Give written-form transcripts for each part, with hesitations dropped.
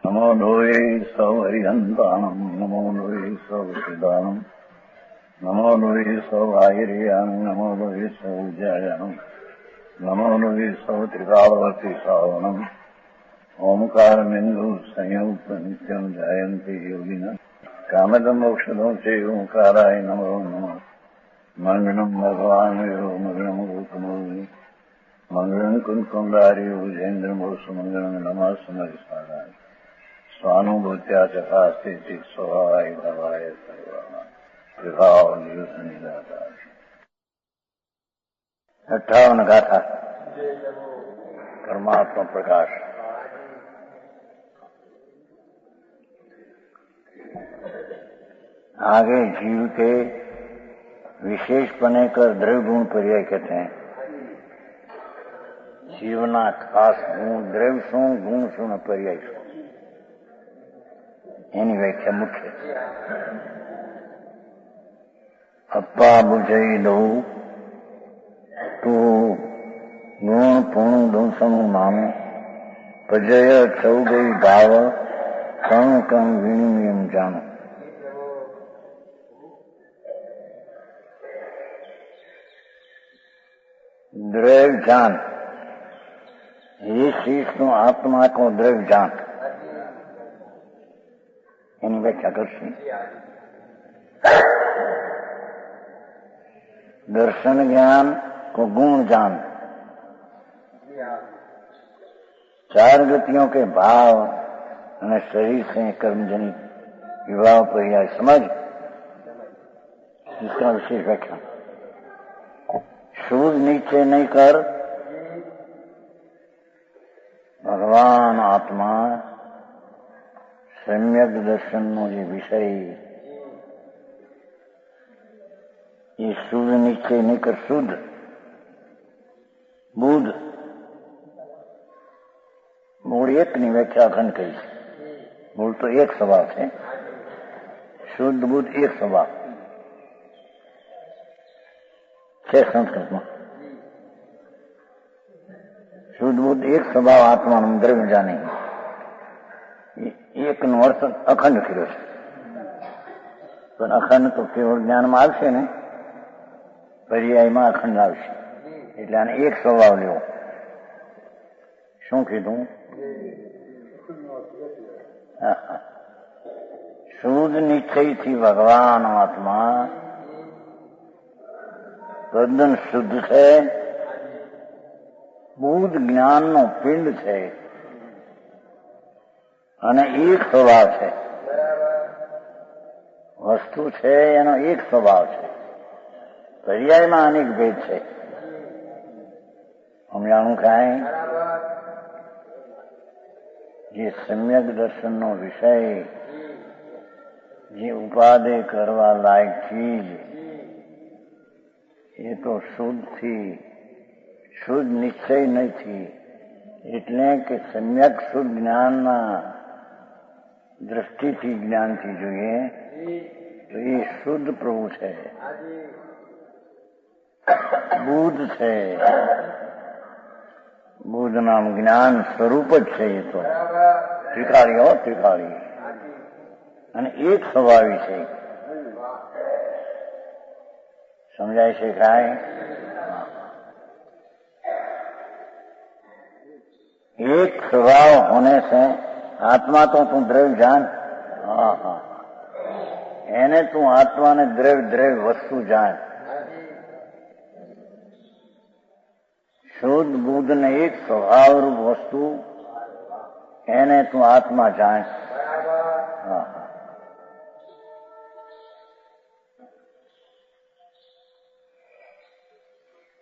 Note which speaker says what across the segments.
Speaker 1: नमो लोये सौहरिहन्ताणम् नमो लोये सौचिदानम् नमो लोये सौभागिर्याम् नमो लोये सौजयानम् नमो लोये सौत्रिकालवती सावनम् ओंकारमिन्दु संयुक्त नित्यम् जयन्ति योगिनः कामदम् मोक्षदम् च ओंकाराय नमो नमः मङ्गलम् भगवान् वीरो मङ्गलम् गौतमोनि मङ्गलम् कुन्कुण्डारि भुजेन्द्रमोसु मङ्गलम् नमः समरिसाराय स्वानुभूत्या चकास्ते स्वभावाय भवाय सर्वाभाव निदाता। 58 गाथा परमात्मा प्रकाश। आगे जीव के विशेषपने कर द्रव्य गुण पर्याय कहते हैं। जीवना खास गुण द्रव्य शू गुण शू ने पर्याय शू એની વ્યાખ્યા મુખ્ય અપ્પા બુજઈ દઉં તું ગુણ પૂર્ણ દોષનું નામ પજય છૌ ગઈ ભાવ કણ કણ વિનિમયમ જાણો। દ્રવ્ય જાન એ શીશનું આત્મા કો દ્રવ્ય જાન એની વ્યાખ્યા કરશે। दर्शन ज्ञान को गुण जान। चार गतियों के भाव और शरीर से कर्मजनित विभाव पर्याय समझ, इसका विशेष व्याख्या। शूज नीचे नहीं कर भगवान आत्मा सम्यक दर्शन नो ये विषय ये शुद्ध निश्चय नहीं कर शुद्ध बुद्ध मूल एक ની વ્યાખ્યા અખંડ કરી। મૂળ તો એક સ્વભાવ છે, શુદ્ધ બુદ્ધ એક સ્વભાવ છે સંસ્કૃતમાં। શુદ્ધ બુદ્ધ એક સ્વભાવ આત્માનું દ્રવ્ય જાણે એક નો અર્થ અખંડ કર્યો છે, પણ અખંડ તો કેવળ જ્ઞાનમાં આવશે ને, પર્યાયમાં અખંડ આવશે, એટલે આને એક સ્વભાવ લેવો। શું કીધું? શુદ્ધ નિશ્ચયથી ભગવાન આત્મા તદ્દન શુદ્ધ છે, બુદ્ધ જ્ઞાનનો પિંડ છે અને એક સ્વભાવ છે। વસ્તુ છે એનો એક સ્વભાવ છે, પર્યાયમાં અનેક ભેદ છે। સમજાણું કાંઈ? જે સમ્યક દર્શનનો વિષય જે ઉપાદે કરવા લાયક ચીજ એ તો શુદ્ધથી શુદ્ધ નિશ્ચય નથી, એટલે કે સમ્યક શુદ્ધ જ્ઞાનના દ્રષ્ટિથી જ્ઞાનથી જોઈએ તો એ શુદ્ધ પ્રભુ છે, બુદ્ધ છે। બુદ્ધ નામ જ્ઞાન સ્વરૂપ જ છે, એ તો ત્રિકાળી હો ત્રિકાળી અને એક સ્વભાવી છે। સમજાય છે કાંઈ? एक स्वभाव होने से आत्मा तो तू द्रव्य जान। हाँ हाँ, एने तू आत्मा ने द्रव्य द्रव्य वस्तु जान। शुद्ध बुद्ध ने एक स्वभाव रूप वस्तु एने तू आत्मा जान। हाँ हाँ,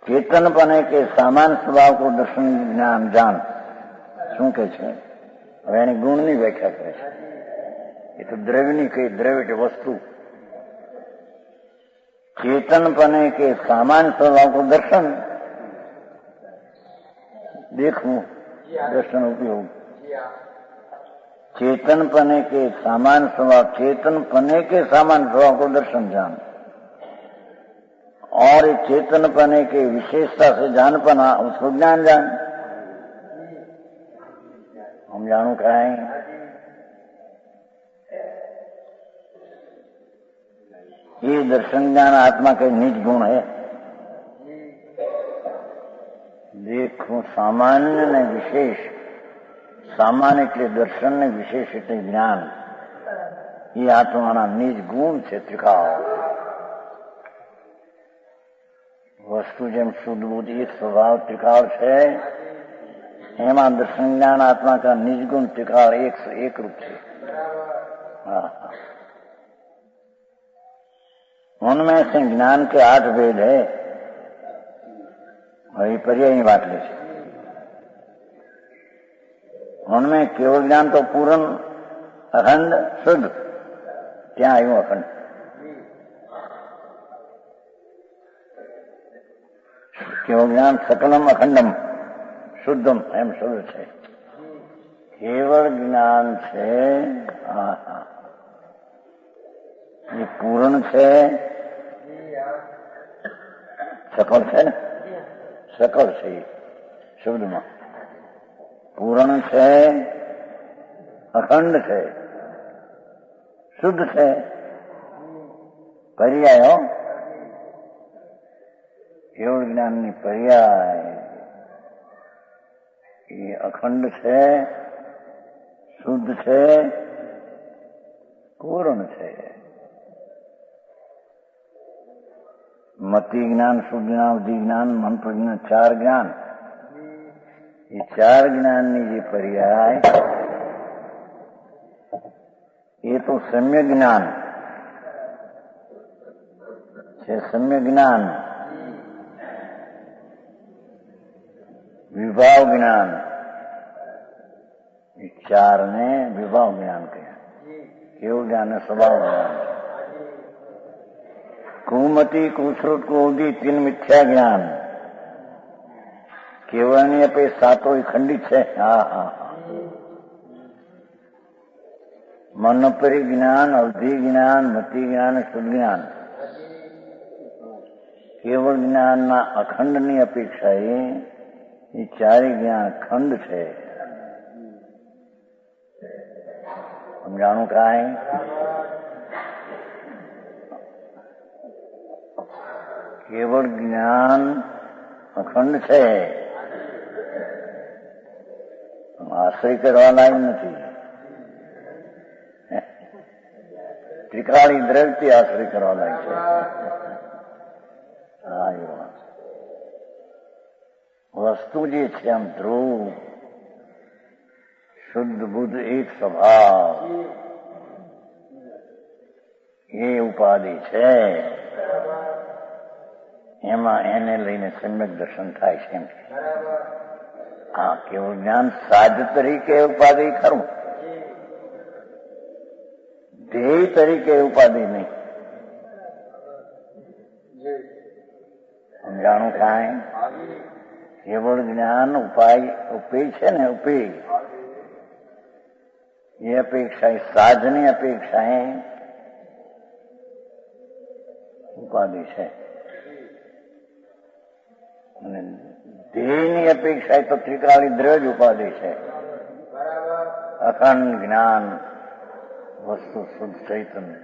Speaker 1: चेतनपने के सामान्य स्वभाव को दर्शन ज्ञान जान। શું કે છે? હવે એની ગુણની વ્યાખ્યા કરે છે। એ તો દ્રવ્યની કઈ દ્રવ્ય એટલે વસ્તુ। चेतनपने के सामान्य स्वभाव को दर्शन देखવું, दर्शन उपयोग। चेतनपने के सामान्य स्वभाव, चेतनपने के सामान्य स्वभाव को दर्शन जान, और चेतनपने के विशेषता से जानपना उसको ज्ञान जान। हम जानू कहें दर्शन ज्ञान आत्मा के निज गुण है। देखो सामान्य ने विशेष, सामान्य એટલે દર્શન ને વિશેષ એટલે જ્ઞાન, એ આત્માના નિજ ગુણ છે ત્રિકાળ. વસ્તુ જેમ શુદ્ધ બુદ્ધ એક સ્વભાવ ત્રિકાળ છે, એમાં દર્શન જ્ઞાન आत्मा का निज गुण त्रिकाल एक रूप से। उनमें से ज्ञान के 8 भेद है, और ये पर्यायी बात ले। उनमें केवल ज्ञान तो पूर्ण अखंड शुद्ध, क्या आयु अखंड। केवल ज्ञान सकलम अखंडम शुद्धम एम शुद्ध है। केवल ज्ञान છે એ પૂર્ણ છે, સકળ છે ને, સકળ છે શબ્દમાં, પૂર્ણ છે, અખંડ છે, શુદ્ધ છે, પર્યાય. કેવળ જ્ઞાનની પર્યાય એ અખંડ છે, શુદ્ધ છે, પૂર્ણ છે. મતિ જ્ઞાન, શુદ્ધ જ્ઞાન, અવધિ જ્ઞાન, મન પ્રજ્ઞા, 4 જ્ઞાન. એ 4 જ્ઞાનની જે પર્યાય એ તો સમ્યક જ્ઞાન છે. સમ્યક જ્ઞાન, વિભાવ જ્ઞાન, એ 4 ને વિભાવ જ્ઞાન કહ્યા. કેવું જ્ઞાન ને સ્વભાવ જ્ઞાન. कुमति कुश्रुत क्रोधी 3 मिथ्या ज्ञान. केवलनी अपे 7 खंडित है. मनोपरि ज्ञान, अवधि ज्ञान, मति ज्ञान, शुद्ध ज्ञान. केवल ज्ञान ना अखंड नी अपेक्षा ये 4 ज्ञान खंड है. समझाणु का है. केवल ज्ञान अखंड છે, આશ્રય કરવા લાયક નથી. ત્રિકાળી દ્રવ્યથી આશ્રય કરવા લાયક છે. વસ્તુ જે છે આમ ધ્રુવ શુદ્ધ બુદ્ધ એક સ્વભાવ, એ ઉપાધિ છે. એમાં એને લઈને સમ્યક દર્શન થાય છે. હા, કેવું જ્ઞાન સાધ તરીકે ઉપાધિ ખરું, ધ્યેય તરીકે ઉપાધિ નહીં. સમજાણું કાંઈ. કેવળ જ્ઞાન ઉપાય છે ને, ઉપેય એ અપેક્ષા, સાધની અપેક્ષા ઉપાધિ છે. અને ધ્યેયની અપેક્ષા તો ત્રિકાળી દ્રવ્ય ઉપાધિ છે. અખંડ જ્ઞાન વસ્તુ શુદ્ધ ચૈતન્ય.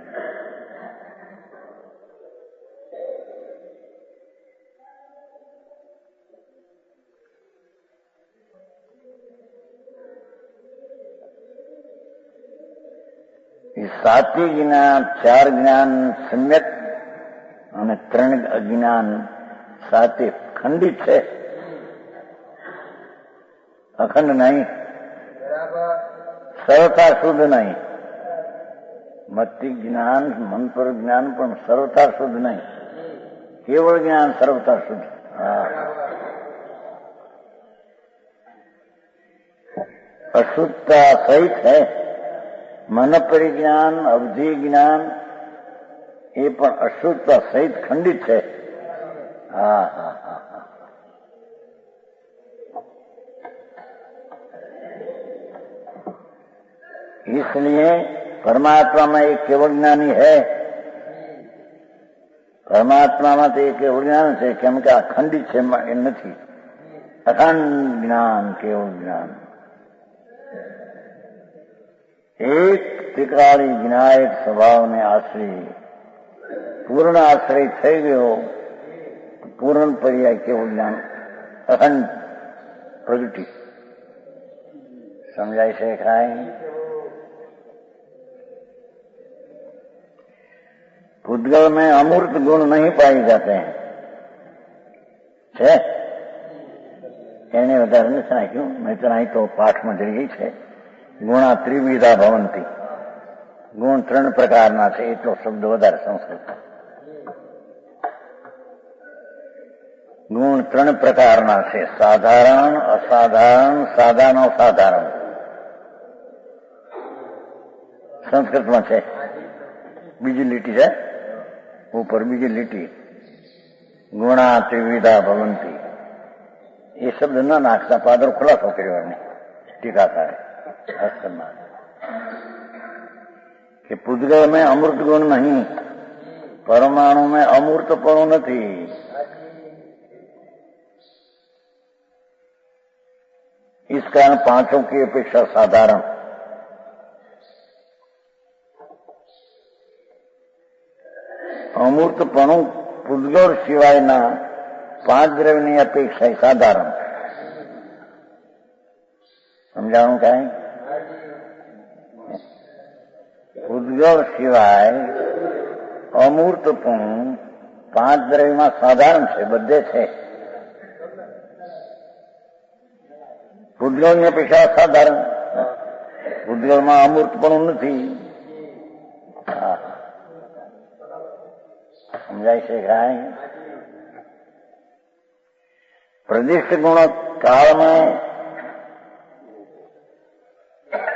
Speaker 1: એ 7 જ્ઞાન, 4 જ્ઞાન સમ્યક અને 3 અજ્ઞાન 7 ખંડિત છે, અખંડ નહીં. સર્વતા શુદ્ધ નહીં. મતિ જ્ઞાન, મન પર જ્ઞાન પણ સર્વતા શુદ્ધ નહીં. કેવળ જ્ઞાન સર્વતા શુદ્ધ. અશુદ્ધતા સહિત है. मन परिज्ञान, अवधि ज्ञान એ પણ અશુદ્ધતા સહિત ખંડિત છે. इसलिए परमात्मा में एक केवल ज्ञानी है. परमात्मा में तो एक केवल ज्ञान है, केम के अखंडित है नहीं. अखंड ज्ञान, केवल ज्ञान, एक त्रिकाली विनायक स्वभाव ने आश्री પૂર્ણ આશ્રય થઈ ગયો, પૂર્ણ પર્યાય કેવું જ્ઞાન અહન પ્રગતિ સમજાય છે કાંઈ? भूतगल में अमूर्त गुण नहीं पाए जाते हैं છે એને વધારે નથી નાખ્યું, નહીતર અહીં તો પાઠમાં જઈ ગઈ છે. ગુણા ત્રિવિધા ભવંતી, ગુણ 3 પ્રકારના છે, એટલો શબ્દ વધારે સંસ્કૃત. ગુણ 3 પ્રકારના છે, સાધારણ, અસાધારણ, સાધારણ, અસાધારણ. સંસ્કૃતમાં છે. બીજી લીટી છે ઉપર, બીજી લીટી ગુણા ત્રિવિધા ભવંતી. એ શબ્દ ન નાખતા પાદર ખુલાસો કર્યો એમને ટીકાકારે હસ્તમાં કે પૂતગલ में अमृत गुण नहीं, परमाणु में अमूर्तपणું નથી. इस कारण पांचों की अपेक्षा साधारण. अमूर्तपणું પૂતગલ સિવાયના 5 દ્રવ્યની અપેક્ષા સાધારણ. સમજાણું કાંઈ? પૂતગલ સિવાય અમૂર્તપણું 5 દ્રવ્યમાં સાધારણ છે, બધે છે. પૂતગલની અપેક્ષા સાધારણ. પૂતગલમાં અમૂર્તપણું નથી. समझाई से काई? प्रदिष्ट गुण काल में,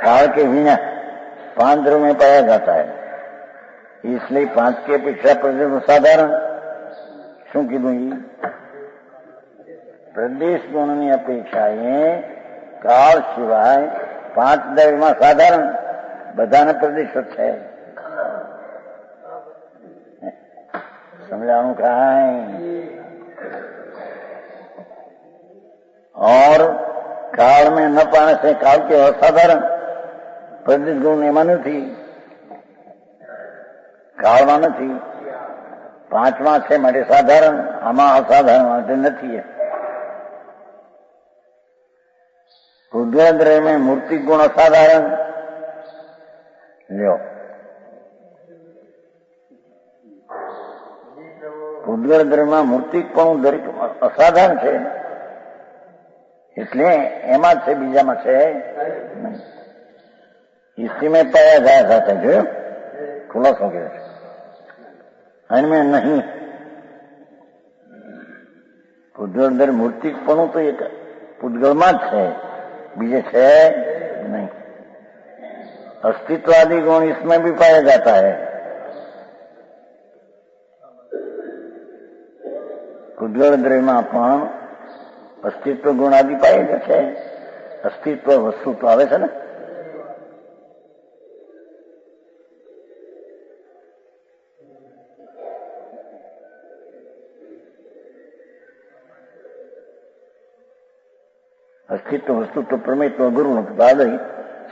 Speaker 1: काल के बिना 5 द्रव्य में पाया जाता है, इसलिए 5 की अपेक्षा प्रदिष्ट साधारण. શું કીધું? પ્રદેશ ગુણની અપેક્ષાએ કાળ સિવાય 5 દ્રવ્યમાં સાધારણ, બધાને પ્રદેશ છે. समझाऊं काई? और काल में न पाने से काल के असाधारण प्रदिष्ट गुण એમાં નથી, કાળમાં નથી. 5માં છે માટે સાધારણ, આમાં અસાધારણ માટે નથી. પૂતગલ દ્રવ્ય में मूर्ति गुण असाधारण. લ્યો, પૂતગલ દ્રવ્યમાં મૂર્તિકપણું દરેક અસાધારણ છે, એટલે એમાં છે, બીજામાં છે નહીં. इसी में पाया जाया जाता है. जो खुलासा हो गया इनमें नहीं. પૂતગલ અંદર મૂર્તિકપણું તો એક પૂતગલમાં જ છે, બીજે છે नहीं. अस्तित्वादी गुण इसमें भी पाया जाता है. પૂતગલ દ્રવ્યમાં પણ અસ્તિત્વ ગુણ આદિ પાય છે. અસ્તિત્વ વસ્તુ તો આવે છે ને. અસ્તિત્વ વસ્તુ તો પ્રમેયત્વ ગુરુ બાદય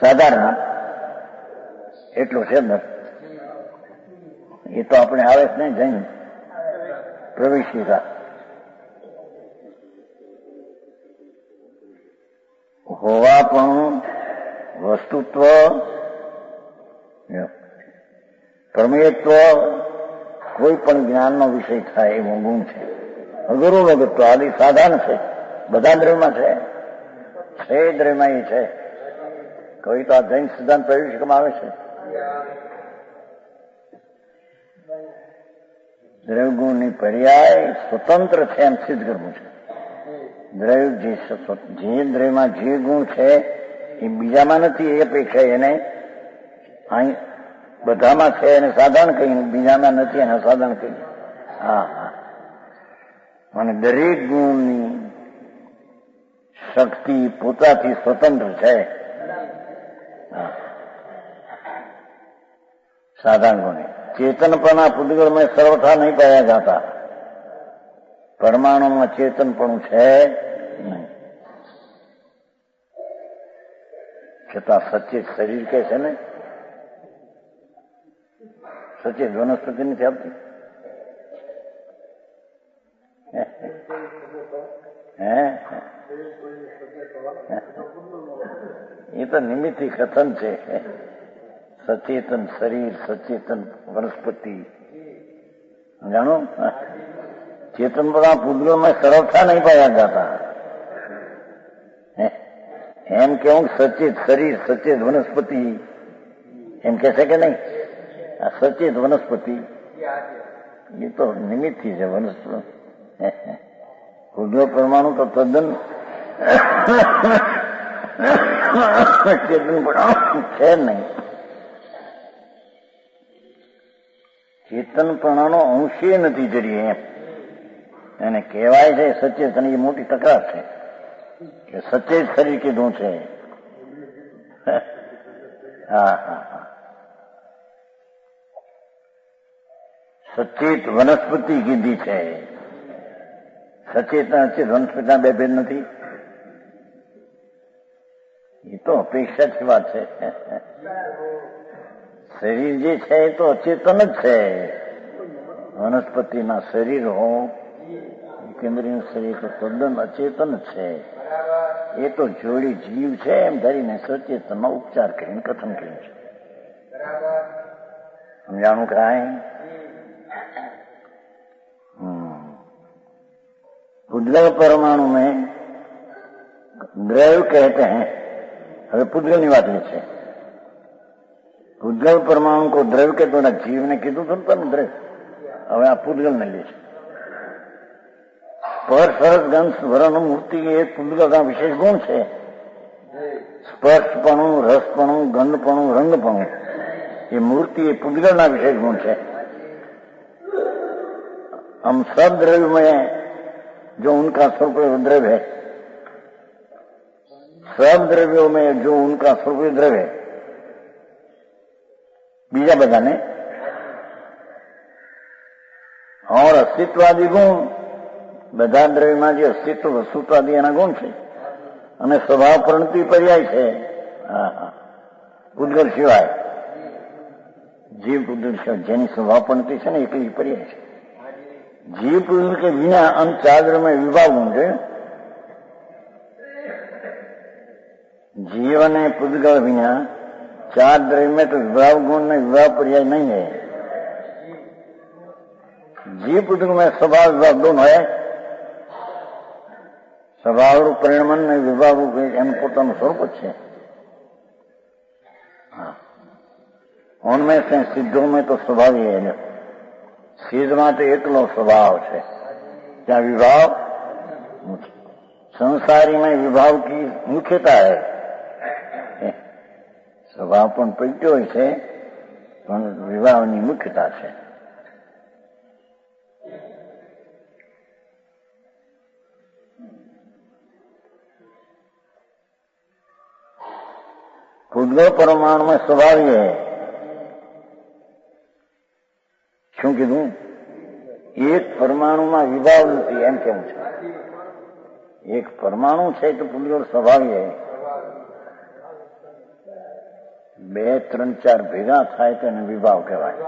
Speaker 1: સાધારણ એટલો છે ને. એ તો આપણે આવે જ નહીં, જઈને પ્રવેશિકા હોવા પણ વસ્તુત્વ પ્રમેયત્વ કોઈ પણ જ્ઞાનનો વિષય થાય એવો ગુણ છે. અગુરુ વગત તો આદિ સાધારણ છે, બધા દ્રવ્યમાં છે. 6 દ્રવ્યમાં એ છે. કોઈ તો આ જૈન સિદ્ધાંત પ્રવેશિકમાં આવે છે. દ્રવ્ય ગુણની પર્યાય સ્વતંત્ર છે એમ સિદ્ધ કરવું છે. દ્રવ્ય જે દ્રવ્યમાં જે ગુણ છે એ બીજામાં નથી, એ અપેક્ષા એને અહીં બધામાં છે એને સાધારણ કહીને, બીજામાં નથી એને અસાધારણ કહીને. હા હા. અને દરેક ગુણની શક્તિ પોતાથી સ્વતંત્ર છે. साधारण गुण चेतनपना पूतगल में सर्वथा नहीं पाया जाता. परमाणु में चेतनपणું છે નહીં. છતાં સચેત શરીર કે છે ને, સચેત વનસ્પતિ નથી આવતી. એ તો નિમિત્તિ કથન છે. સચેતન શરીર, સચેતન વનસ્પતિ, જાણો ચેતન બધા પૂતગળમાં સરળતા નહીં પાયા જાતા. એમ કેવું સચેત શરીર, સચેત વનસ્પતિ એમ કહેશે કે નહીં? આ સચેત વનસ્પતિ એ તો નિમિત્તિ છે. વનસ્પતિ પૂતગળ પરમાણુ તો તદ્દન ચેતન છે નહીં. ચેતનપણાનો અંશે નથી જરી એમ એને કહેવાય છે સચેતન. એ મોટી તકરાર છે કે સચેત શરીર કીધું છે. હા હા હા. સચેત વનસ્પતિ કીધી છે. સચેત અચેત વનસ્પતિના બે ભેદ નથી. એ તો અપેક્ષાથી વાત છે. શરીર જે છે એ તો અચેતન જ છે. વનસ્પતિના શરીર હો, કેન્દ્રીય શરીર તો તદ્દન અચેતન છે. એ તો જોડી જીવ છે એમ ધરીને સચેતનમાં ઉપચાર કરીને કથન કર્યું છે. સમજાણું કાંઈ? पूतगल परमाणु में द्रव्य कहते हैं. હવે પૂતગલની વાત છે. પૂતગલ પરમાણુ કો દ્રવ્ય કે તો જીવને કીધું હતું પણ દ્રવ્ય. હવે આ પૂતગલને લે છે. સ્પર્શ રસ ગંધ સ્વરણ મૂર્તિ એ પૂતગલના વિશેષ ગુણ છે. સ્પર્શપણું, રસપણું, ગંધપણું, રંગપણું એ મૂર્તિ એ પૂતગલના વિશેષ ગુણ છે. हम सब द्रव्य में जो उनका स्वरूप द्रव्य है, सब द्रव्यों में जो उनका स्वरूप द्रव्य है, बीजा બધા ને और अस्तित्वादी गुण બધા દ્રવ્યમાં જે અસ્તિત્વ વસ્તુત્વાદી એના ગુણ છે અને સ્વભાવ પ્રણતિ પર્યાય છે. પૂતગલ સિવાય જીવ પૂતગલ સિવાય જેની સ્વભાવ પ્રણતિ છે ને એકલી પર્યાય છે. जीव पुरुष के बिना हम चार द्रव्य में विभाग होंगे. जीव ने पुद्गल बिना चार द्रव्य में तो विभाव गुण में विभाव पर्याय नहीं है. जीव पुद्गल में स्वभाव विभाव दोनों है. स्वभाव रूप परिणमन में विभाव रूप एम पोताનું સ્વરૂપ જ છે. उनमें से सिद्धों में तो स्वभाव ही है. સિદ્ધમાં તો એકલો સ્વભાવ છે, ત્યાં વિભાવ સંસારીમાં વિભાવ કી મુખ્યતા હૈ. સ્વભાવ પણ પૈટ્યો હોય છે પણ વિભાવની મુખ્યતા છે. પૂતગલ પરમાણુમાં સ્વભાવ એ શું કીધું? એક પરમાણુમાં વિભાવ નથી એમ કેમ છે? એક પરમાણુ છે તો પૂતગલ સ્વભાવી. 2, 3, 4 ભેગા થાય તો એને વિભાવ કહેવાય.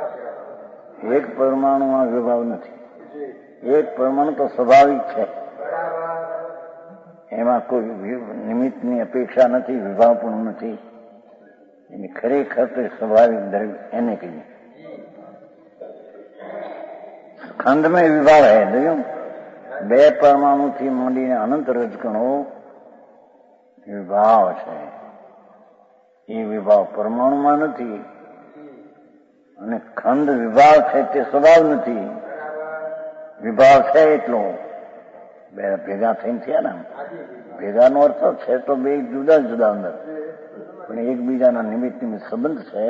Speaker 1: એક પરમાણુમાં વિભાવ નથી. એક પરમાણુ તો સ્વાભાવિક છે, એમાં કોઈ નિમિત્તની અપેક્ષા નથી, વિભાવ પણ નથી. એની ખરેખર તો સ્વાભાવિક દ્રવ્ય એને કહીએ. ખંડ में विभाव है. देखो 2 પરમાણુ થી માંડીને અનંત રજકણો વિભાવ છે. એ વિભાવ પરમાણુમાં નથી અને ખંડ વિભાવ છે તે સ્વભાવ નથી. વિભાવ છે એટલો બે ભેગા થઈને થયા ને. ભેગાનો અર્થ છે તો બે જુદા જુદા અંદર પણ એકબીજાના નિમિત્ત સંબંધ છે.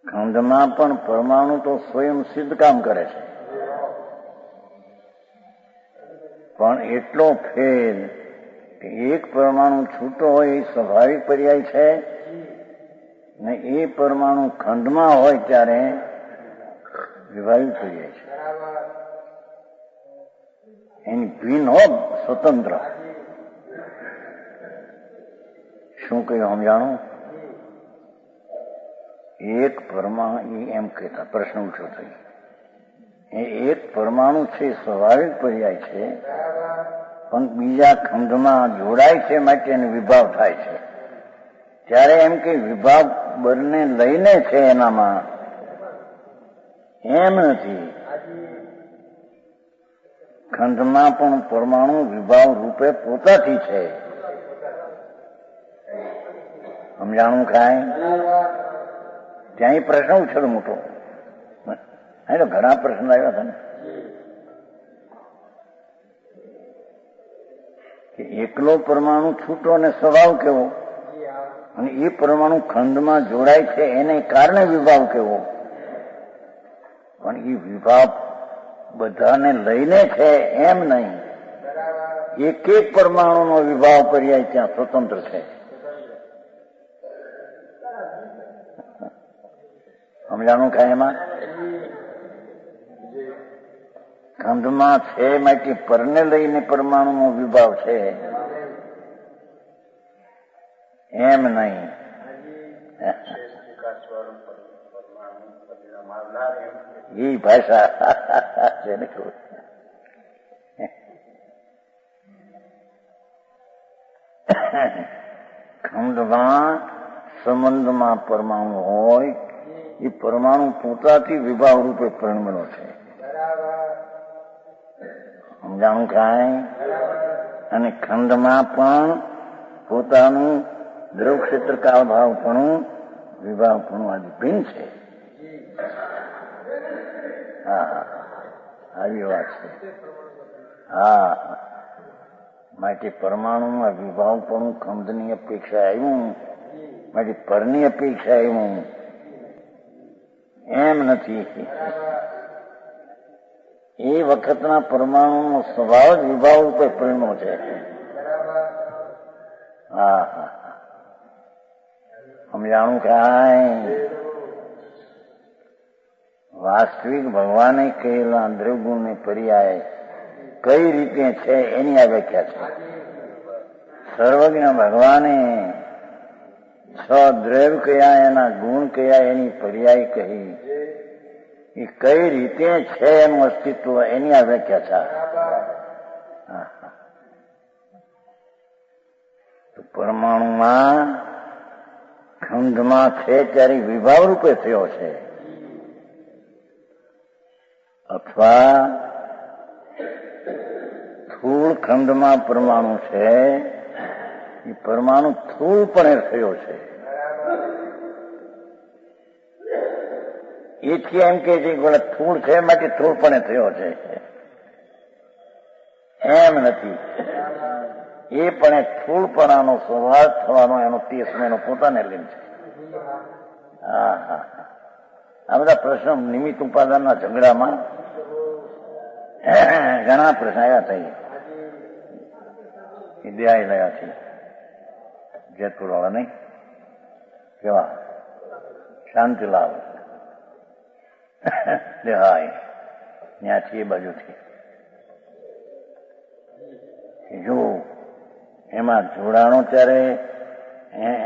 Speaker 1: ખંડમાં પણ પરમાણુ તો સ્વયં સિદ્ધ કામ કરે છે, પણ એટલો ફેર કે એક પરમાણુ છૂટો હોય એ સ્વાભાવિક પર્યાય છે ને એ પરમાણુ ખંડમાં હોય ત્યારે વિભાવિક પર્યાય છે. એની ભિન્ન હો સ્વતંત્ર. શું કહ્યું સમજાણું? એક પરમાણુ એમ કહેતા પ્રશ્ન ઉઠો થઈ. એ એક પરમાણુ છે સ્વાભાવિક પર્યાય છે પણ બીજા ખંડમાં જોડાય છે માટે એનો વિભાવ થાય છે. ત્યારે એમ કે વિભાવ બંને લઈને છે એનામાં, એમ નથી. ખંડમાં પણ પરમાણુ વિભાવ રૂપે પોતાથી છે. સમજાણું ખાય? ત્યાં પ્રશ્ન ઉછળ મોટો, તો ઘણા પ્રશ્ન આવ્યા હતા ને કે એકલો પરમાણુ છૂટો અને સ્વભાવ કેવો, અને એ પરમાણુ ખંડમાં જોડાય છે એને કારણે વિભાવ કેવો. પણ એ વિભાવ બધાને લઈને છે એમ નહીં. એક એક પરમાણુનો વિભાવ પર્યાય ત્યાં સ્વતંત્ર છે. સમજાણું ખાય? એમાં ખંડમાં છે માટે પરને લઈને પરમાણુનો વિભાવ છે એમ નહીં. એ ભાષા છે ને. ખંડમાં સંબંધમાં પરમાણુ હોય, એ પરમાણુ પોતાથી વિભાવ રૂપે પરિણમેલો છે. સમજાણું કાંઈ? અને ખંડમાં પણ પોતાનું દ્રવ ક્ષેત્ર કાળ ભાવપણું વિભાવપણું આદિ ભિન્ન છે. હા, આવી વાત છે. હા, માટે પરમાણુમાં વિભાવપણું ખંડની અપેક્ષા આવ્યું, માટે પરની અપેક્ષા આવ્યું એમ નથી. એ વખતના પરમાણુનો સ્વભાવ જ વિભાવ રૂપે પરિણમ્યો છે. હા હા, સમજાણું કાંઈ? વાસ્તવિક ભગવાને કહેલા દ્રવગુણને પર્યાય કઈ રીતે છે એની આ વ્યાખ્યા છે. સર્વજ્ઞ ભગવાને છ દ્રવ્ય કયા, એના ગુણ કયા, એની પર્યાય કહી. એ કઈ રીતે છે એનું અસ્તિત્વ એની આ વ્યાખ્યા છે. તો પરમાણુમાં ખંડમાં છે ત્યારે વિભાવ રૂપે થયો છે, અથવા સ્થૂળ ખંડમાં પરમાણુ છે, એ પરમાણુ સ્થૂળપણે થયો છે. એથી એમ કે છે કે સ્થૂળ છે માટે સ્થૂળપણે થયો છે એમ નથી. એ પણ સ્થૂળપણાનો સ્વભાવ થવાનો એનો તે સમયનો પોતાને લીન છે. હા હા, આ બધા પ્રશ્નો નિમિત્ત ઉપાદાનના ઝઘડામાં ઘણા પ્રશ્ન આવ્યા થઈ. વિદ્યા લયા છે જેતપુર વાળા નહીં કેવા શાંતિલાલ દેહાય ત્યાંથી એ બાજુથી જો એમાં જોડાણો ત્યારે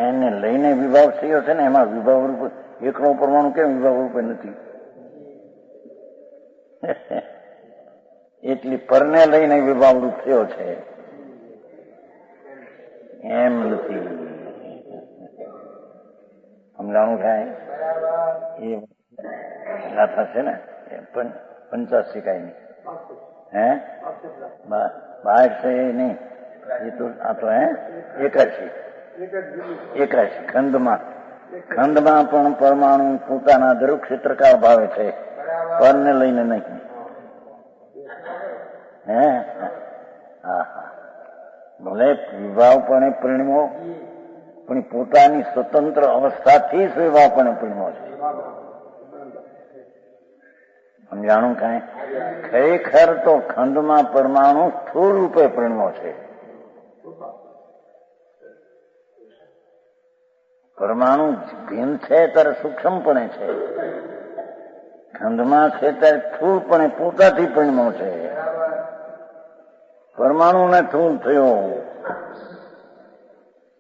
Speaker 1: એને લઈને વિભાવ થયો છે ને, એમાં વિભાવ રૂપે એકનો પરમાણુ કેમ વિભાવ રૂપે નથી? એટલી પરને લઈને વિભાવ રૂપ થયો છે એમ નથી. સમજાણું થાય? એ ગાથા છે ને 85 કાંઈ હે 62 છે એ નહીં, એ તો આ તો 81 ખંડમાં પણ પરમાણુ પોતાના દરેક ક્ષેત્રકાળ ભાવે છે, પરને લઈને નહીં. હે હા હા, ભલે વિભાવપણે પરિણમો પણ પોતાની સ્વતંત્ર અવસ્થાથી જ વિભાવપણે પરિણમો છે. સમજાણું કાંઈ? ખરેખર તો ખંડમાં પરમાણુ સ્થૂળ રૂપે પરિણમો છે. પરમાણુ ભિન્ન છે ત્યારે સૂક્ષ્મપણે છે, ખંડમાં છે ત્યારે સ્થૂળપણે પોતાથી પરિણમો છે. પરમાણુને સ્થૂળ થયો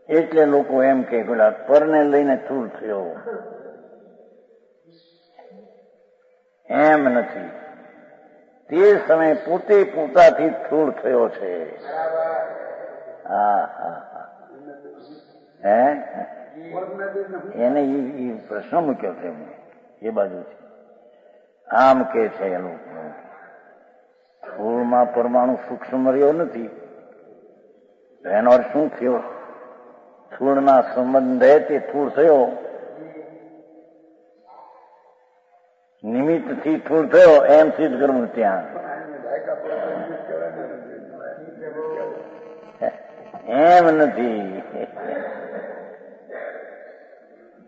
Speaker 1: એટલે લોકો એમ કે પેલા પરને લઈને સ્થૂળ થયો, એમ નથી. તે સમયે પોતે પોતાથી સ્થૂળ થયો છે. હા હા હા. હે એને એ પ્રશ્ન મૂક્યો છે એમને એ બાજુ છે. આમ કે છે એનું સ્થૂળમાં પરમાણુ સૂક્ષ્મ રહ્યો નથી. એનો અર્થ શું થયો? સ્થૂળના સંબંધે તે સ્થૂળ થયો, નિમિત્તથી સ્થૂળ થયો એમ સિદ્ધ કરવું ત્યાં. એમ નથી.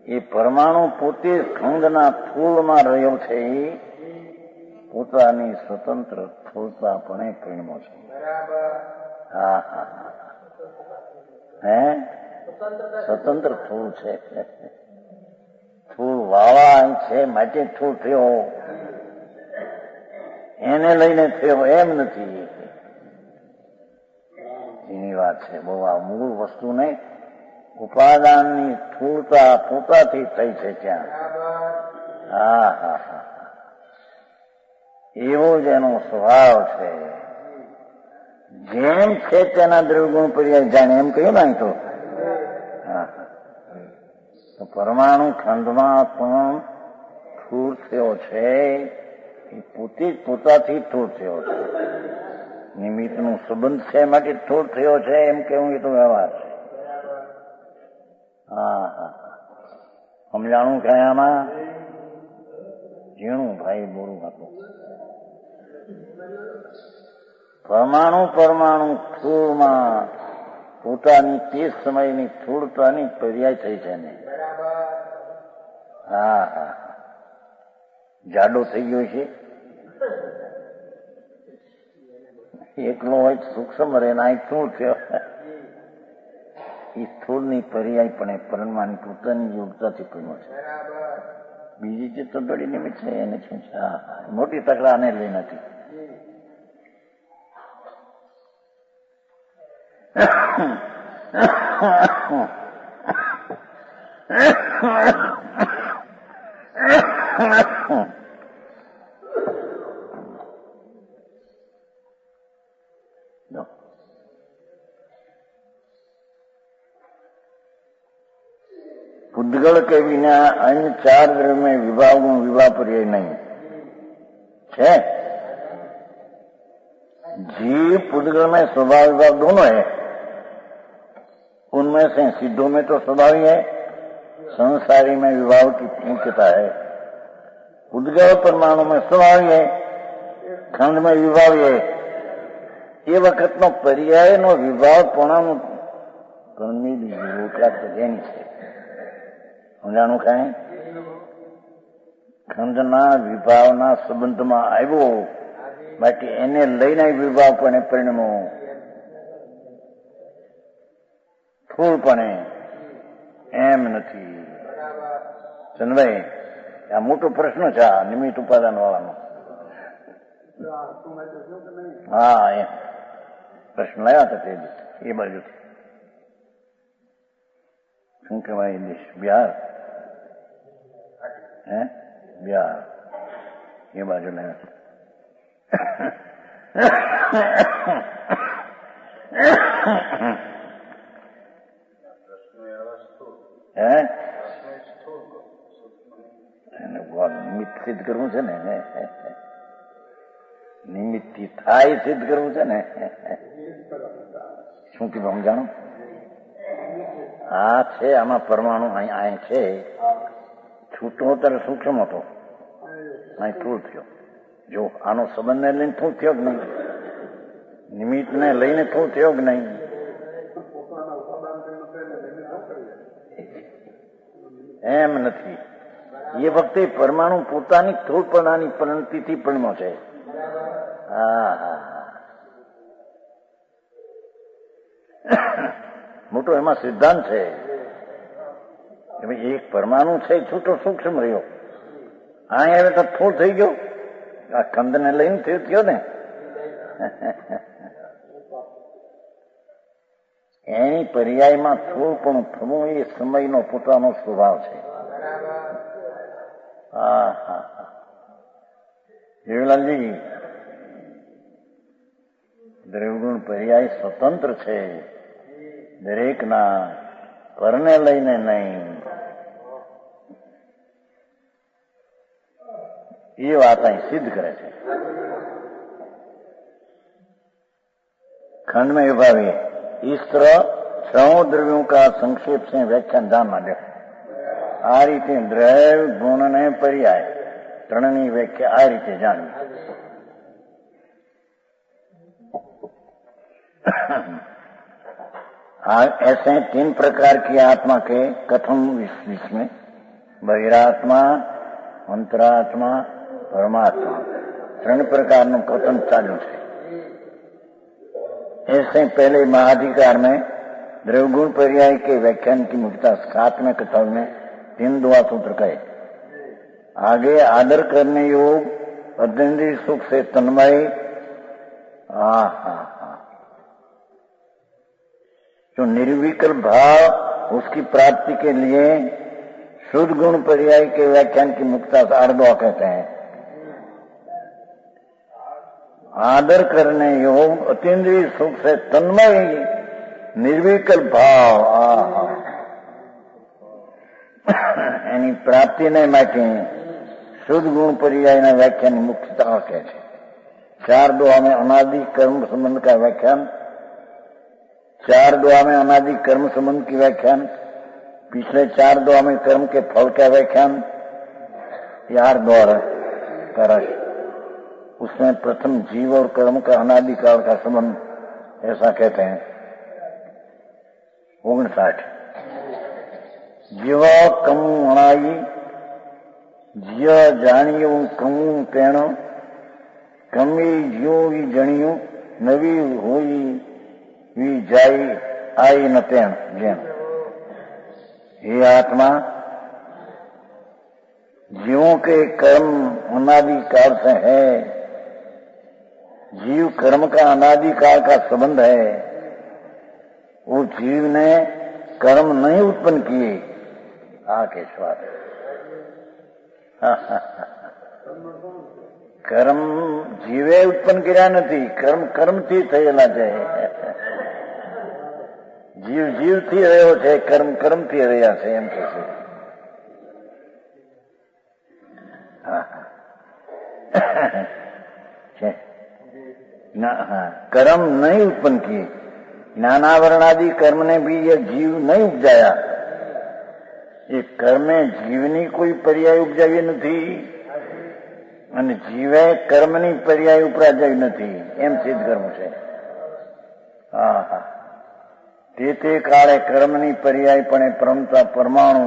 Speaker 1: એ પરમાણુ પોતે સ્કંદના સ્થૂળમાં રહ્યો છે એ પોતાની સ્વતંત્ર સ્થૂળતાપણે પરિણમો છે. હા હા હા. હે સ્વતંત્ર સ્થૂળ છે. સ્થૂળ વાળા છે માટે સ્થૂળ થયો, એને લઈને થયો એમ નથી. એની વાત છે. બહુ આ મૂળ વસ્તુ નહીં, ઉપાદાનની સ્થૂળતા પોતાથી થઈ છે ત્યાં. હા હા હા. એવો જ એનો સ્વભાવ છે. જેમ છે તેના દ્રવ્યગુણ પર્યાય જાણે એમ કહ્યું ને તો. તો પરમાણુ ખંડમાં પણ સ્થૂળ થયો છે એ પોતે જ પોતાથી સ્થૂળ થયો છે. નિમિત્તનો સંબંધ છે માટે સ્થૂળ થયો છે એમ કેવું એ તો વ્યવહાર છે. હા હા. સમજાણું કે આમાં ઝીણું ભાઈ બોરું હતું. પરમાણુ સ્થૂળમાં પોતાની તે સમયની સ્થૂળતાની પર્યાય થઈ છે ને. હા હા. જાડો થઈ ગયો છે એકલો હોય સૂક્ષ્મ રહે ના સ્થૂળ થયો. એ સ્થૂળની પર્યાય પણ પરમાણુ પોતાની યોગતાથી પડ્યો છે. બીજી જે તગડી નિમિત્ત છે એને શું છે? મોટી તકડા આને લઈ નથી. પૂદગળ કે વિના અન્ય ચાર દ્રવ્ય विभाग विवाह पर्याय नहीं है. जीव पूदगल में स्वभाव विभाग दोनों है. उनमें से सिद्धों में तो स्वभाव ही है, संसारी में विभाग की मुख्यता है. पूदगल परमाणु में स्वभाव है, खंड में विभाग है. ये वक्त नो पर्याय नो विभाग પોણાનું ઘરની રોટલા તેની છે. સમજાણું કાંઈ? ખંડના વિભાવના સંબંધમાં આવ્યો માટે એને લઈને વિભાવ પણ પરિણમો સ્થૂળપણે એમ નથી. ચંદભાઈ આ મોટો પ્રશ્ન છે આ નિમિત્ત ઉપાદાન વાળાનો. હા એમ પ્રશ્ન લાવ્યા હતા તે એ બાજુથી. શું કહેવાય દેશ? બિહાર. હે બિહાર એ બાજુ લાવ્યા. નિમિત્ત સિદ્ધ કરવું છે ને, નિમિત્તથી થાય સિદ્ધ કરવું છે ને. શું કીધું સમજાણું? આ છે આમાં પરમાણુ અહીં છે. છૂટો ત્યારે સૂક્ષ્મ હતો, અહીં સ્થૂળ થયો. જો આનો સંબંધને લઈને સ્થૂળ થયો કે નહીં, નિમિત્તને લઈને સ્થૂળ થયો કે નહીં? એમ નથી. એ વખતે પરમાણુ પોતાની સ્થૂળપણાની પરિણતિથી પરિણમ્યો છે. હા હા. મોટો એમાં સિદ્ધાંત છે. એક પરમાણુ છે છૂટો સૂક્ષ્મ રહ્યો, અહીં હવે તો સ્થૂળ થઈ ગયો. આ કંદને લઈને થયો ને. એની પર્યાયમાં થોડું થવું એ સમયનો પોતાનો સ્વભાવ છે. હા હા. જીવલાલજી દ્રવ્યગુણ પર્યાય સ્વતંત્ર છે, દરેકના પરને લઈને નહીં. ये बात અહીં सिद्ध करे છે. खंड में विभावी इस तरह छह द्रव्यों का संक्षेप से व्याख्यान ध्यान માંડે. આ રીતે દ્રવ્ય ગુણ ને પર્યાય ત્રણની વ્યાખ્યા આ રીતે જાણવી. ऐसे 3 प्रकार की आत्मा के कथम विश्व में बहिरात्मा, अंतरात्मा, परमात्मा 3 प्रकारનું कथन चालू है. ऐसे पहले महाधिकार में द्रव्यगुण पर्याय के व्याख्यान की मुख्यता 7वें कथन में 3 दुआ सूत्र कहे. आगे आदर करने योग, अद्वैत सुख से तन्मय, जो निर्विकल्प भाव उसकी प्राप्ति के लिए शुद्ध गुण पर्याय के व्याख्यान की मुक्ता से आर्दवा कहते हैं. आदर करने योग, अतीन्द्रिय सुख से तन्मय, निर्विकल्प भाव એની પ્રાપ્તિને માટે શુદ્ધ ગુણ पर्यायના વ્યાખ્યાની મુખ્યતા કહે છે. 4 दुआ में अनादि कर्म संबंध का व्याख्यान, 4 दुआ में अनादि कर्म संबंध की व्याख्यान, पिछले 4 दुआ में कर्म के फल का व्याख्यान, 4 द्वारा करश. उसमें प्रथम जीव और कर्म का अनादिकाल का संबंध ऐसा कहते हैं. 59 जीव कम अणाई, जिय जाणियों कमू तेण, कमी जियो जणियों नवी हुई वी जाई आई न तेण जेम. ये आत्मा जीवों के कर्म अनादिकाल से है. जीव कर्म का अनादिकाल का संबंध है. वो जीव ने कर्म नहीं उत्पन्न किए. के स्वाद कर्म जीवे उत्पन्न કર્યા નથી. કર્મ કર્મથી થયેલા છે. જીવ જીવથી રહ્યો છે, કર્મ કર્મથી રહ્યા છે એમ કે છે. कर्म नहीं उत्पन्न किए. ज्ञानावरणादि कर्म ने भी ये जीव नहीं उपजाया. એ કર્મે જીવની કોઈ પર્યાય ઉપજાવી નથી અને જીવે કર્મની પર્યાય ઉપરાજાવી નથી એમ સિદ્ધ કરવું છે. તે કાળે કર્મની પર્યાયપણે પરમતા પરમાણુ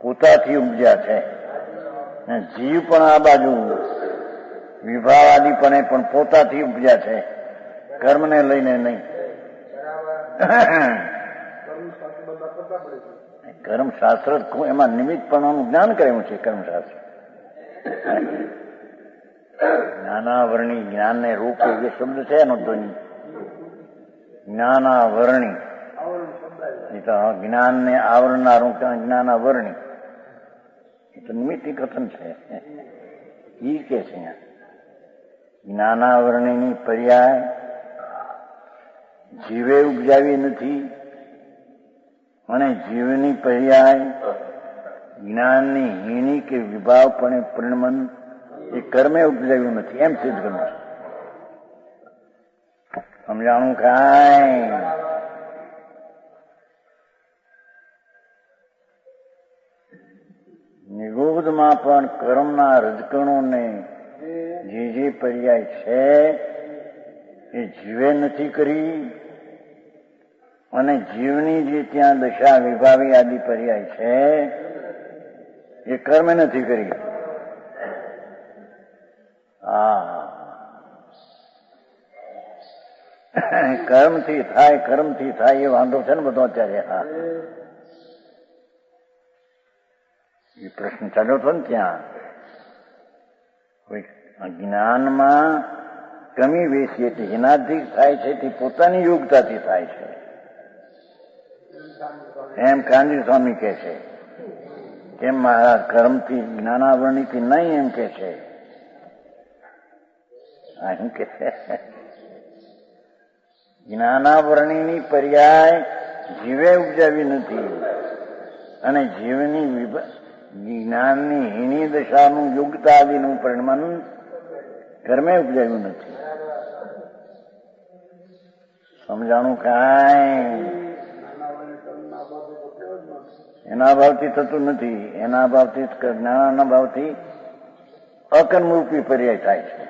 Speaker 1: પોતાથી ઉપજ્યા છે. જીવ પણ આ બાજુ વિભાવાદીપણે પણ પોતાથી ઉપજ્યા છે, કર્મને લઈને નહીં. કર્મશાસ્ત્ર એમાં નિમિત્તપણાનું જ્ઞાન કરેલું છે. કર્મશાસ્ત્ર જ્ઞાનાવરણી, જ્ઞાનને રૂપે જે શબ્દ છે એનો ધ્વનિ જ્ઞાનાવરણી, જ્ઞાનને આવરનારું જ્ઞાનાવરણી, એ તો નિમિત્તી કથન છે. ઈ કે છે જ્ઞાનાવરણીની પર્યાય જીવે ઉપજાવી નથી અને જીવની પર્યાય જ્ઞાનની હીની કે વિભાવપણે પરિણમન એ કર્મે ઉપજાવ્યું નથી એમ સિદ્ધ કરવું છે. સમજાણું કાંઈ? નિગોદમાં પણ કર્મના રજકણોને જે પર્યાય છે એ જીવે નથી કરી અને જીવની જે ત્યાં દશા વિભાવી આદિ પર્યાય છે એ કર્મે નથી કરી. કર્મથી થાય, કર્મથી થાય એ વાંધો છે ને બધો અત્યારે. એ પ્રશ્ન ચાલ્યો હતો ને ત્યાં. જ્ઞાનમાં કમી બેસી એટલે એનાથી થાય છે તે પોતાની યોગ્યતાથી થાય છે એમ કાનજી સ્વામી કહે છે. કેમ મહારાજ કર્મથી જ્ઞાનાવરણીથી નહીં એમ કે છે? શું કે છે? જ્ઞાનાવરણીની પર્યાય જીવે ઉપજાવી નથી અને જીવની જ્ઞાનની હીની દશાનું યુગતા આદિનું પરિણમન કર્મે ઉપજાવ્યું નથી. સમજાણું કાંઈ? એના ભાવથી થતું નથી. એના ભાવથી જ્ઞાનના ભાવથી અકર્મરૂપી પર્યાય થાય છે.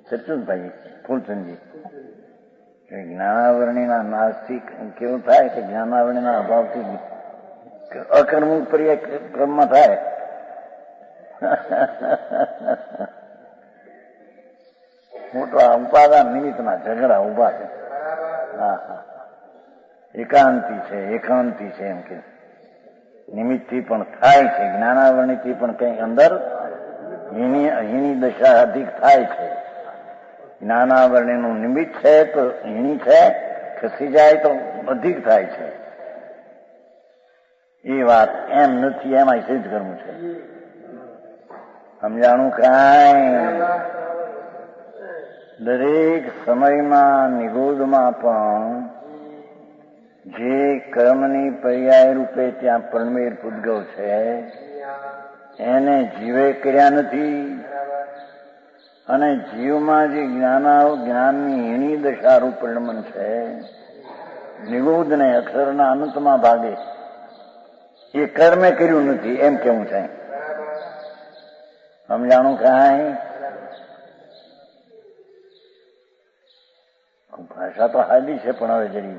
Speaker 1: સચુનભાઈ ફૂલચંદજી જ્ઞાનાવરણીના નાસ્તિક કેવું થાય કે જ્ઞાનાવરણીના અભાવથી અકર્મરૂપ પર્યાય ક્રમમાં થાય. મોટા ઉપાદાન નિમિત્તના ઝઘડા ઉભા છે. હા હા, એકાંતિ છે, એકાંતિ છે એમ કે નિમિત્તથી પણ થાય છે. જ્ઞાનાવરણીથી પણ કંઈક અંદર હીની દશા અધિક થાય છે. જ્ઞાનાવરણીનું નિમિત્ત છે તો હીની છે, ખસી જાય તો અધિક થાય છે. એ વાત એમ નથી, એમાં સિદ્ધ કરવું છે. સમજાણું કાંઈ? દરેક સમયમાં નિગૂઢમાં પણ જે કર્મની પર્યાય રૂપે ત્યાં પરમેર પૂતગલ છે એને જીવે કર્યા નથી અને જીવમાં જે જ્ઞાનની હીણી દશારૂપ પરિણમન છે નિગૂઢને અક્ષરના અનંતમાં ભાગે એ કર્મે કર્યું નથી એમ કેવું છે. સમજાણું કાંઈ? ભાષા તો હાદી છે પણ હવે જરી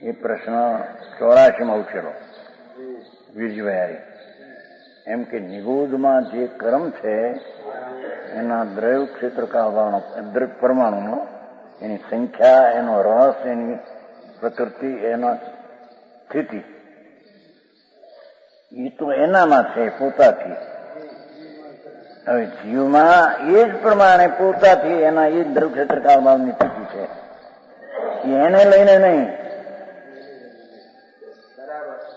Speaker 1: એ પ્રશ્ન 84માં ઉછેરો વીરજીભાઈ એમ કે નિગૂઢમાં જે કર્મ છે એના દ્રવ્ય ક્ષેત્રકાળનો દ્રવ્ય પરમાણુનો એની સંખ્યા, એનો રસ, એની પ્રકૃતિ, એના સ્થિતિ એ તો એનામાં છે પોતાથી. હવે જીવમાં એ જ પ્રમાણે પોતાથી એના એ જ દ્રવ્ય ક્ષેત્રકાળ ભાવની સ્થિતિ છે. એને લઈને નહીં.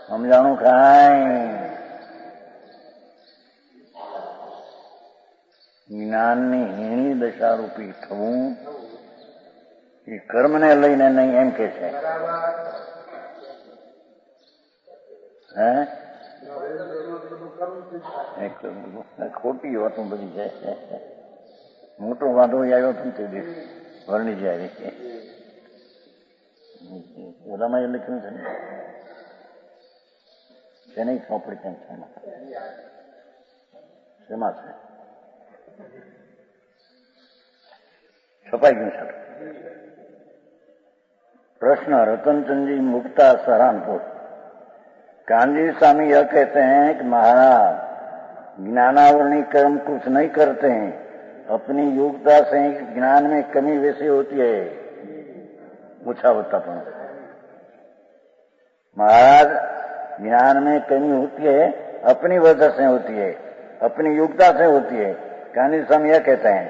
Speaker 1: સમજાણું કાંઈ? જ્ઞાનની હીણી દશારૂપી થવું એ કર્મને લઈને નહીં એમ કે છે. હે ખોટી વાતો બધી છે. મોટો વાંધો આવ્યો હતો તે દિવસ વર્ણી જાય ઓલામાં એ લખ્યું છે ને તેને ચોપડી કેમ છે શેમાં છે છપાઈ ગયું છે. प्रश्न रतनचंद जी मुक्ता सहारनपुर। कांजी स्वामी यह कहते हैं कि महाराज ज्ञानावरणी कर्म कुछ नहीं करते हैं, अपनी योग्यता से ज्ञान में कमी वैसी होती है। पूछा होता पण महाराज ज्ञान में कमी होती है, अपनी वजह से होती है, अपनी योग्यता से होती है। कांजी स्वामी यह कहते हैं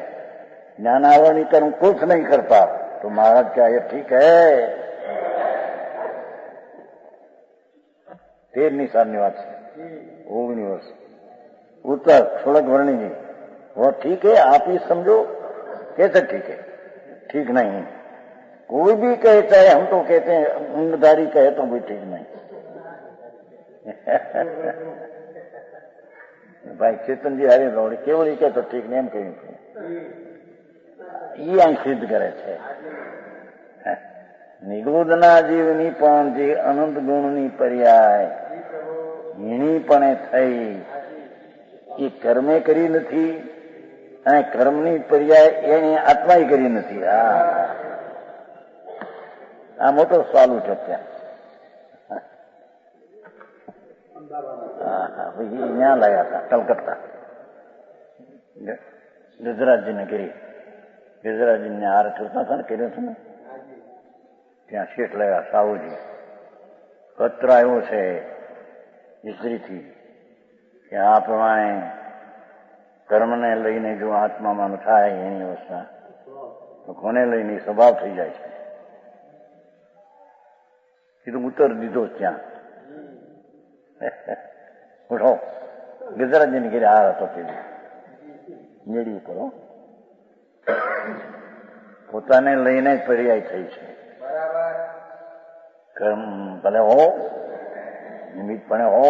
Speaker 1: ज्ञानावरणी कर्म कुछ नहीं करता, तो महाराज क्या ये ठीक है? 13 साल बात है 19 वर्ष। उत्तर सोलक वर्णी जी वो ठीक है, आप ही समझो। कैसे ठीक है? ठीक नहीं। कोई भी कहता है, हम तो कहते हैं ऊंघधारी कहे तो भी ठीक नहीं। भाई चेतन जी हारे दौड़ी केवल ही कहे तो ठीक नहीं, हम कहीं એ અહીં સિદ્ધ કરે છે। નિગૂઢના જીવની પણ જે અનંત ગુણની પર્યાય હીણીપણે થઈ એ કર્મે કરી નથી અને કર્મની પર્યાય એની આત્માએ કરી નથી। આ મોટો સવાલ ઉઠે ત્યાં। ત્યાં લાયા હતા કલકત્તા ગજરાતજીને કરી ગજરાતજીને હાર કરતા હતા ને કર્યો હતો ને ત્યાં શેઠ લાવ્યા સાહુજી। પત્ર આવ્યો છે ઇસ્ત્રીથી કે આ પ્રમાણે કર્મને લઈને જો આત્મામાં થાય એની અવસ્થા તો કોને લઈને સ્વભાવ થઈ જાય છે। કીધું ઉત્તર દીધો ત્યાં. ઉઠો ગજરાજીને ઘેરે આ હતો તે મેળી ઉપર પોતાને લઈને જ પર્યાય થઈ છે. કર્મ ભલે હો, નિમિત્તપણે હો,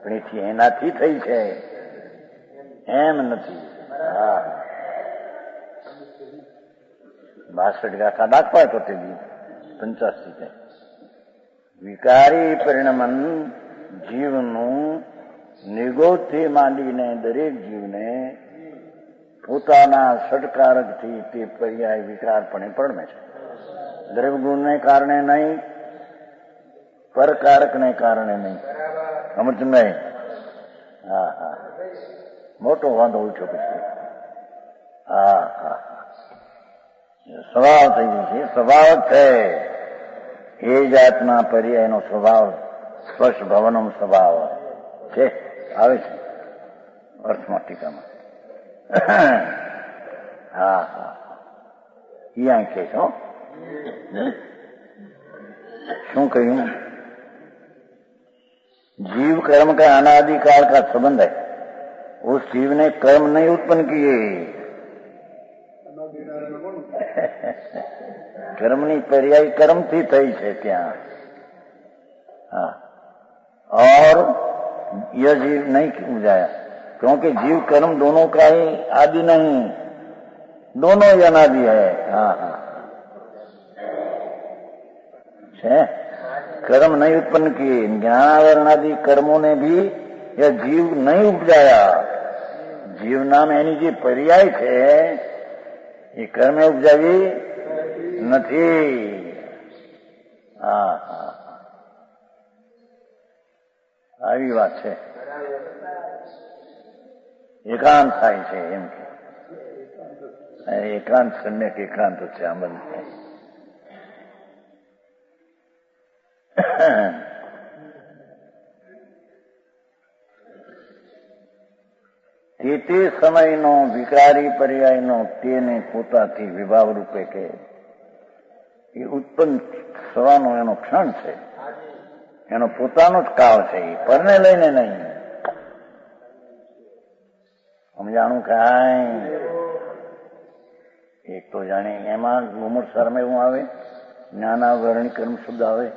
Speaker 1: પણ એથી એનાથી થઈ છે એમ નથી. હા 62 ગાથા દાખવા તો તે 85 થાય. વિકારી પરિણમન જીવનું નિગોદથી માંડીને દરેક જીવને પોતાના ષટકારકથી તે પર્યાય વિકારપણે પરણે છે. દ્રવ્યગુણને કારણે નહીં, પરકારકને કારણે નહીં. સમજ નહીં? હા હા, મોટો વાંધો ઉઠ્યો પછી. હા હા, સ્વભાવ થઈ ગયો છે. સ્વભાવ છે એ જાતના પર્યાયનો સ્વભાવ સ્પર્શ ભવનમ સ્વભાવ છે, આવે છે અર્થમાં ટીકામાં. હા હા, અહીંયા છે. શું કહ્યું? जीव कर्म का अनादिकाल का संबंध है. उस जीव ने कर्म नहीं उत्पन्न किए. कर्मनी पर्याय कर्म थी थई है ત્યાં. हाँ, और यह जीव नहीं उपजाया क्योंकि जीव कर्म दोनों का ही आदि नहीं, दोनों ही अनादि है. हाँ हाँ, है कर्म नहीं उत्पन्न किए. ज्ञानावरण आदि कर्मों ने भी यह जीव नहीं उपजाया. जीव नाम એની જે પર્યાય છે એ કર્મે ઉપજાવી નથી. હા હા, આવી વાત છે. એકાંત થાય છે એમ કે એકાંત સમ્યક એકાંત છે આમ બધું. તે સમયનો વિકારી પર્યાયનો તેને પોતાથી વિભાવ રૂપે કે એ ઉત્પન્ન થવાનો એનો ક્ષણ છે, એનો પોતાનો જ કાળ છે, એ પરને લઈને નહીં. સમજાણું કાંઈ? એક તો જાણે એમાં ગુમુરસારમાં એવું આવે, જ્ઞાનાવરણી કર્મ શબ્દ આવે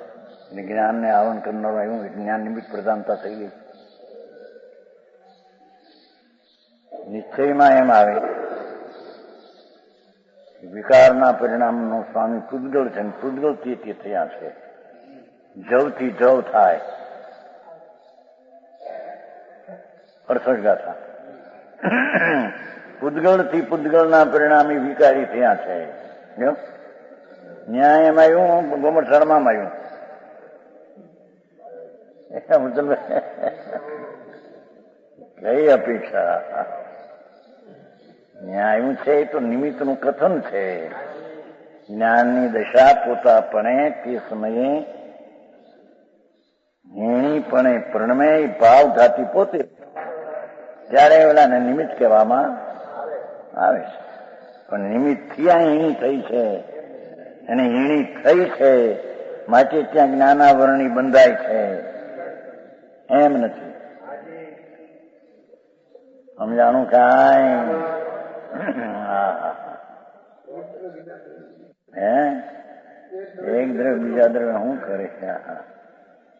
Speaker 1: અને જ્ઞાનને આવરણ કરનાર આવ્યું, જ્ઞાન નિમિત્ત પ્રધાનતા થઈ ગઈ. નિશ્ચયમાં એમ આવે વિકારના પરિણામનો સ્વામી પૂદગળ છે, પૂદગળથી તે થયા છે. જવથી જવ થાય. 68 ગાથા. પૂદગળથી પૂદગળના પરિણામી વિકારી થયા છે. ન્યાય એમ આવ્યું, ગોમરસાળમાં આવ્યું. કઈ અપેક્ષા? ન્યાયું છે એ તો નિમિત્તનું કથન છે. જ્ઞાનની દશા પોતાપણે તે સમયે હેણીપણે પ્રણમે ભાવ ધાતી પોતે, ત્યારે ઓલાને નિમિત્ત કહેવામાં આવે છે. પણ નિમિત્ત થી આ હીણી થઈ છે અને હીણી થઈ છે માટે ત્યાં જ્ઞાનાવરણી બંધાય છે એમ નથી. સમજાણું કાંઈ? હે એક દ્રવ્ય બીજા દ્રવ્ય શું કરે?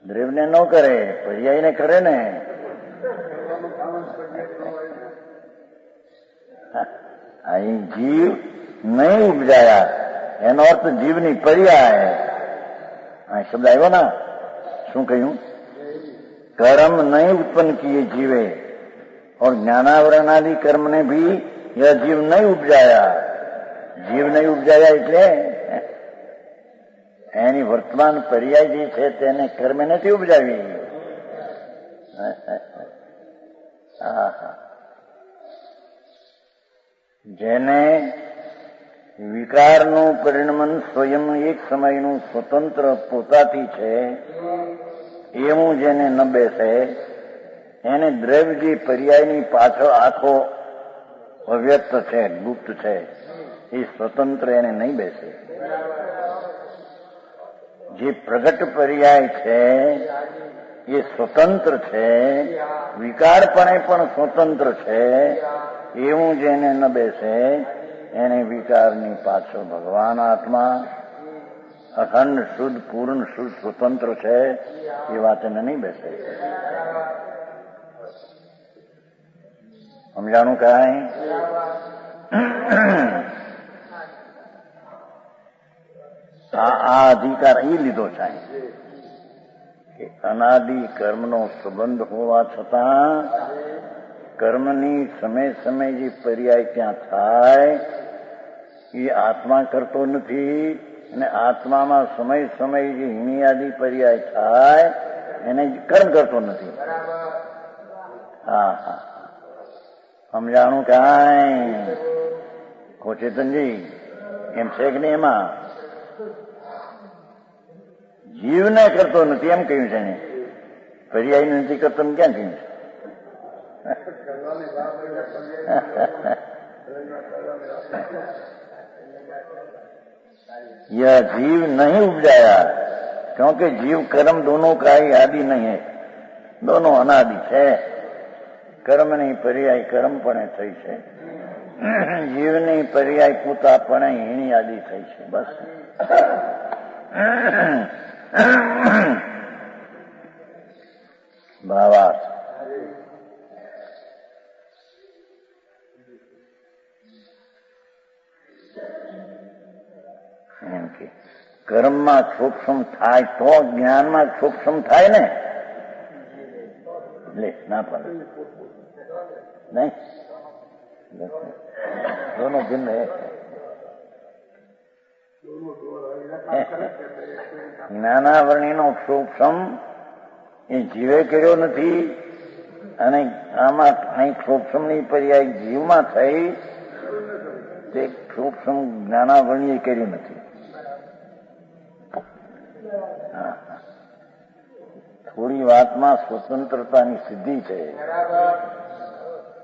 Speaker 1: દ્રવ્યને ન કરે, પર્યાયને કરે ને. અહીં જીવ નહીં ઉપજાયા એનો અર્થ જીવની પર્યાય. આ શબ્દ આવ્યો ના? શું કહ્યું? कर्म नहीं उत्पन्न किए जीवे और ज्ञानावरण आदि कर्म ने भी यह जीव नहीं उपजाया. जीव नहीं उपजाया એટલે એની વર્તમાન પર્યાય જે છે તેને કર્મે નથી ઉપજાવી. જેને વિકારનું પરિણમન સ્વયં એક સમયનું સ્વતંત્ર પોતાથી છે એવું જેને ન બેસે એને દ્રવ્ય પર્યાયની પાછળ આખો અવ્યક્ત છે, ગુપ્ત છે, એ સ્વતંત્ર એને નહીં બેસે. જે પ્રગટ પર્યાય છે એ સ્વતંત્ર છે, વિકારપણે પણ સ્વતંત્ર છે. એવું જેને ન બેસે એને વિકારની પાછળ ભગવાન આત્મા અખંડ શુદ્ધ પૂર્ણ શુદ્ધ સ્વતંત્ર છે એ વાત એને નહીં બેસે. સમજાણું કાંઈ? આ અધિકાર એ લીધો છે કે અનાદિ કર્મનો સંબંધ હોવા છતાં કર્મની સમય સમય જે પર્યાય ત્યાં થાય એ આત્મા કરતો નથી, અને આત્મામાં સમય સમય જે હિમિયાદિ પર્યાય થાય એને કર્મ કરતો નથી. હા હા, સમજાણું કાંઈ? કોચેતનજી એમ છે કે નહીં? એમાં જીવને કરતો નથી એમ કહ્યું છે ને, પર્યાય નથી કરતો ક્યાં કહ્યું છે? यह जीव नहीं उपजाया, क्योंकि जीव कर्म दोनों का ही आदि नहीं है, दोनों अनादि है. કર્મની પર્યાય કર્મપણે થઈ છે, જીવની પર્યાય પૂતાપણે હીણી આદિ થઈ છે. બસ ભાવાર્થ. એમ કે કર્મમાં સૂક્ષ્મ થાય તો જ્ઞાનમાં સૂક્ષ્મ થાય ને. લે ના પડે નહીં, દોનો ભિન્ન હે. જ્ઞાનાવરણીનો સૂક્ષ્મ એ જીવે કર્યો નથી, અને આમાં અહીં સૂક્ષ્મની પર્યાય જીવમાં થઈ તે સૂક્ષ્મ જ્ઞાનાવરણીએ કર્યું નથી. થોડી વાતમાં સ્વતંત્રતાની સિદ્ધિ છે,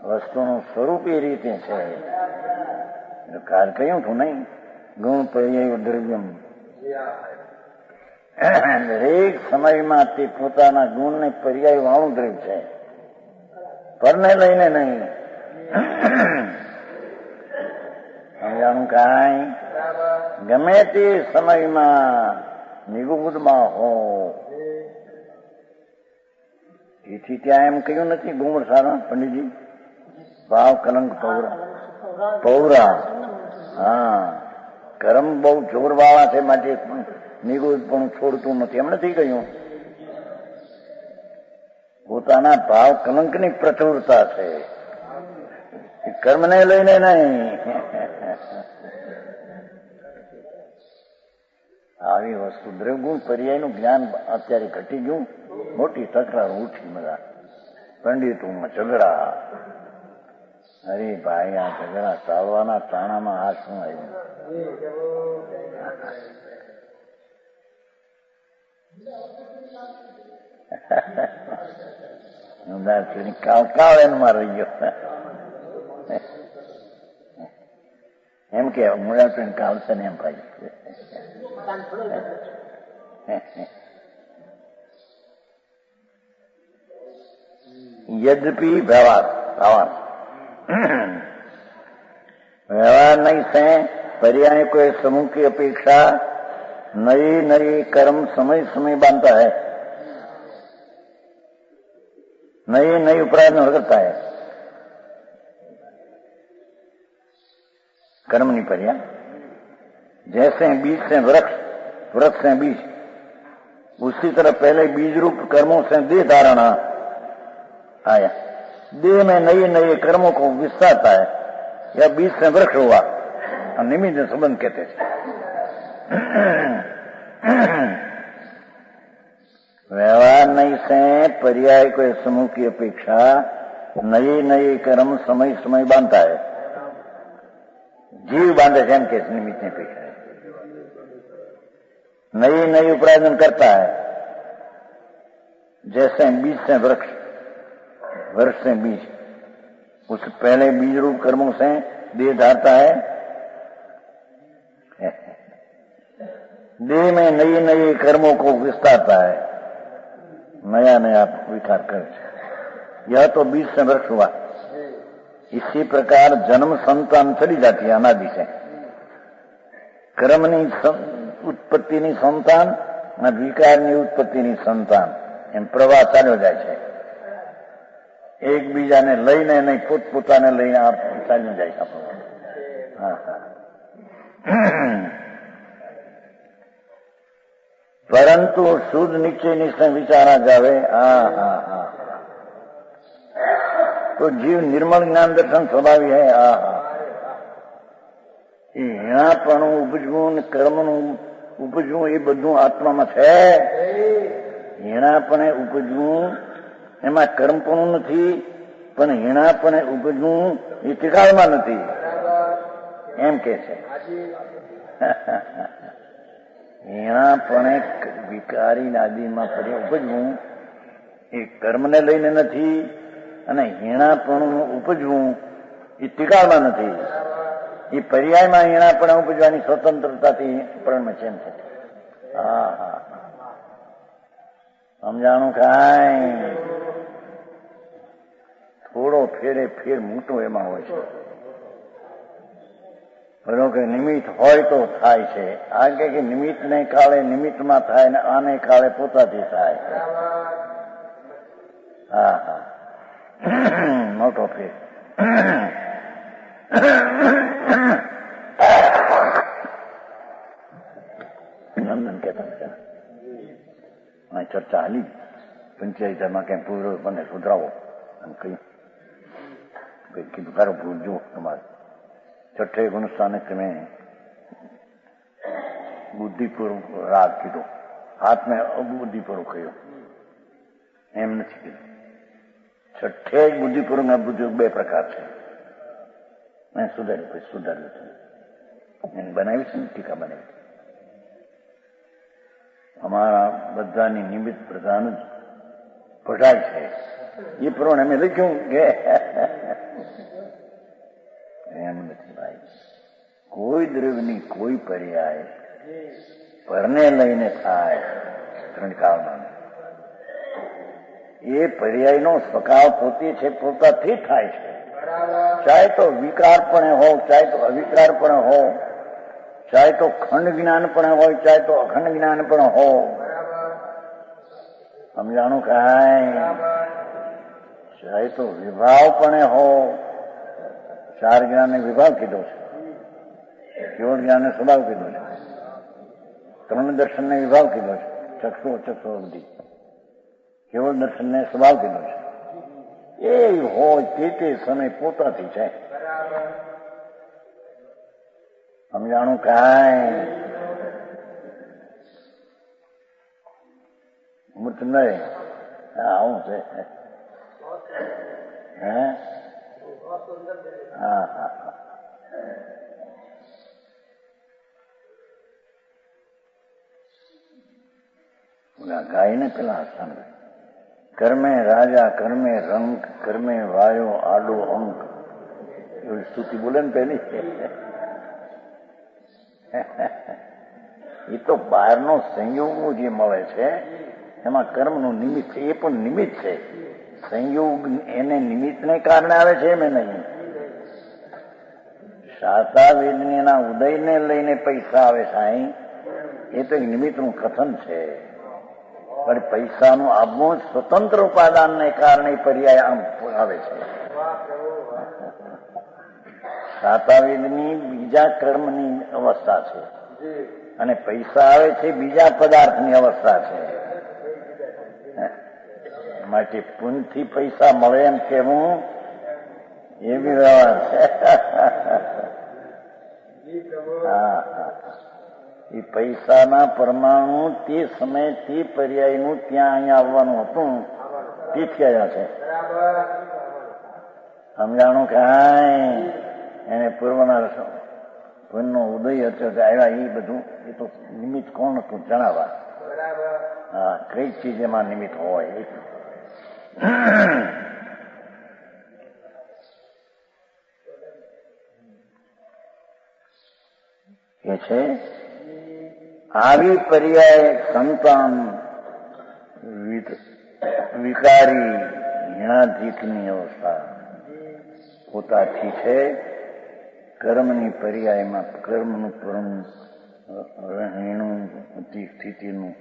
Speaker 1: વસ્તુનું સ્વરૂપ એ રીતે છે. કાલ કહ્યું છું નહીં, ગુણ પર્યાય દ્રવ્યમ. દરેક સમયમાં તે પોતાના ગુણને પર્યાય વાળું દ્રવ્ય છે, પરને લઈને નહીં. સમજાણું કાંઈ? ગમે તે સમયમાં નિગુબુદમાં હો. તેથી ત્યાં એમ કહ્યું નથી ગુણ સારા પંડિતજી, ભાવ કલંક પૌરા. હા, કર્મ બહુ જોરવાળા છે માટે નિગુદ પણ છોડતું નથી એમ નથી કહ્યું. પોતાના ભાવ કલંકની પ્રચુરતા છે, કર્મને લઈને નહીં. આવી વસ્તુ દ્રવ્યગુણ પર્યાયનું જ્ઞાન અત્યારે ઘટી ગયું, મોટી તકરાર ઉઠી. બધા પંડિતોમાં ઝઘડા. અરે ભાઈ, આ ઝઘડા ચાલવાના તાણામાં આ શું આવ્યું? કાળ એનમાં રહી ગયો. એમ કે મુળા કાળશે ને એમ ભાઈ. यद्यपि व्यवहार नहीं से पर्याय को समूह की अपेक्षा नई नई कर्म समय समय बांधता है, नई नई अपराध में करता है. कर्म नहीं पर्याय जैसे बीज से वृक्ष, वृक्ष से बीज, उसी तरह पहले बीज रूप कर्मों से देह धारणा आया. देह में नए नए कर्मों को विस्तारता है. यह बीज से वृक्ष हुआ और निमित्त संबंध कहते हैं. व्यवहार नहीं से पर्याय को समूह की अपेक्षा नए नए कर्म समय समय बांधता है. जीव बांधे છે એમ કે નિમિત્ત ની અપેક્ષા नई नई उपार्जन करता है. जैसे बीज से वृक्ष, वृक्ष से बीज, उस पहले बीज रूप कर्मों से देह धारता है. देह में नए नए कर्मों को विस्तारता है, नया नया विकार कर। यह तो बीज से वृक्ष हुआ। इसी प्रकार जन्म संतान चली जाती है अनादि से। કર્મની ઉત્પત્તિની સંતાન અને વિકારની ઉત્પત્તિની સંતાન એમ પ્રવાહ ચાલ્યો જાય છે, એકબીજાને લઈને નહીં, પોતપોતાને લઈને ચાલ્યું જાય છે આપણું. હા હા. પરંતુ શુદ્ધ નિશ્ચયની વિચારા જાવે. હા હા હા. તો જીવ નિર્મળ જ્ઞાન દર્શન સ્વભાવી હૈ. હા હા. એ હીણાપણું ઉપજવું ને કર્મનું ઉપજવું એ બધું આત્મામાં છે. હીણાપણે ઉપજવું એમાં કર્મપણું નથી, પણ હીણાપણે ઉપજવું એ ટીકાળમાં નથી એમ કે છે. હીણાપણે વિકારી આદિમાં ફરી ઉપજવું એ કર્મને લઈને નથી, અને હીણાપણું ઉપજવું એ ટીકાળમાં નથી. એ પર્યાયમાં હીણાપણે ઉપજવાની સ્વતંત્રતાથી પ્રણમે છે. હા હા. સમજાણું કાંઈ થોડો ફેરે ફેર મોટો એમાં હોય છે. બરોબર કે નિમિત્ત હોય તો થાય છે. આ કે નિમિત્તને કાળે નિમિત્તમાં થાય ને આને કાળે પોતાથી થાય. હા હા. મોટો ફેર. નંદન કહેતા ચર્ચા હાલી પંચાયતમાં ક્યાંય પૂરો મને સુધરાવો એમ કહ્યું. કીધું તારો ભૂલ જુઓ તમારે છઠ્ઠે ગુણસ્થાને તમે બુદ્ધિપૂર્વક રાગ કીધો, હાથ મેં અબુદ્ધિપૂર્વક કહ્યું એમ નથી કીધું. છઠ્ઠે બુદ્ધિપૂર્વક અને બુદ્ધિપૂર્વક બે પ્રકાર છે. મેં સુધાર્યું, પછી સુધાર્યું છે એને બનાવી છે ને ટીકા બનાવી. અમારા બધાની નિમિત્ત પ્રધાન જ પઢાય છે એ પ્રમાણે અમે લખ્યું કે એમ નથી ભાઈ. કોઈ દ્રવ્યની કોઈ પર્યાય પરને લઈને થાય ત્રણકાળમાં. એ પર્યાયનો સ્વભાવ પોતે છે, પોતાથી થાય છે. ચાહે તો વિકારપણે હો, ચાહે તો અવિકારપણે હો, ચાહે તો ખંડ જ્ઞાન પણ હોય, ચાહે તો અખંડ જ્ઞાન પણ હો. સમજાણું કાંઈ? ચાહે તો વિભાવ પણ હો. ચાર જ્ઞાનને વિભાવ કીધો છે, કેવળ જ્ઞાનને સ્વભાવ કીધો છે, ત્રણ દર્શનને વિભાવ કીધો છે, ચક્ષુ અચક્ષુ બધી કેવળ દર્શનને સ્વભાવ કીધો છે. એ હોય તે સમય પોતાથી છે. સમજાણું કાંઈ? મૂર્ત નહીં. આવું છે. હે? હા હા હા. ગાય ને પેલા સાંભળે, કર્મે રાજા કર્મે રંગ કર્મે વાયો આડો અંક, એવી સ્તુતિ બોલે ને પેલી. એ તો બહારનો સંયોગ જે મળે છે એમાં કર્મનું નિમિત્ત છે, એ પણ નિમિત્ત છે. સંયોગ એને નિમિત્તને કારણે આવે છે એમ નહીં. શાસ્ત્રા વેદના ઉદયને લઈને પૈસા આવે સાંઈ, એ તો એક નિમિત્તનું કથન છે. પણ પૈસાનું આવવું સ્વતંત્ર ઉપાદાનને કારણે પર્યાય આમ આવે છે. શાસ્ત્રાવેદની બીજા કર્મની અવસ્થા છે અને પૈસા આવે છે બીજા પદાર્થની અવસ્થા છે. માટે પુણ્યથી પૈસા મળે એમ કેવું એ બી વ્યવહાર છે. હા હા. એ પૈસાના પરમાણુ તે સમય તે પર્યાયનું ત્યાં અહીંયા આવવાનું હતું, તેથી આવ્યા છે. સમજાણું કાંઈ? એને પૂર્વના પુણ્યનો ઉદય હતો આવ્યા. એ બધું એ તો નિમિત્ત કોણ હતું જણાવવા. હા, કઈ ચીજ એમાં નિમિત્ત હોય એ કે છે. આવી પર્યાય સંતાન વિકારી હીણાધીકની અવસ્થા પોતાથી છે. કર્મની પર્યાયમાં કર્મનું પરમ હીણું સ્થિતિનું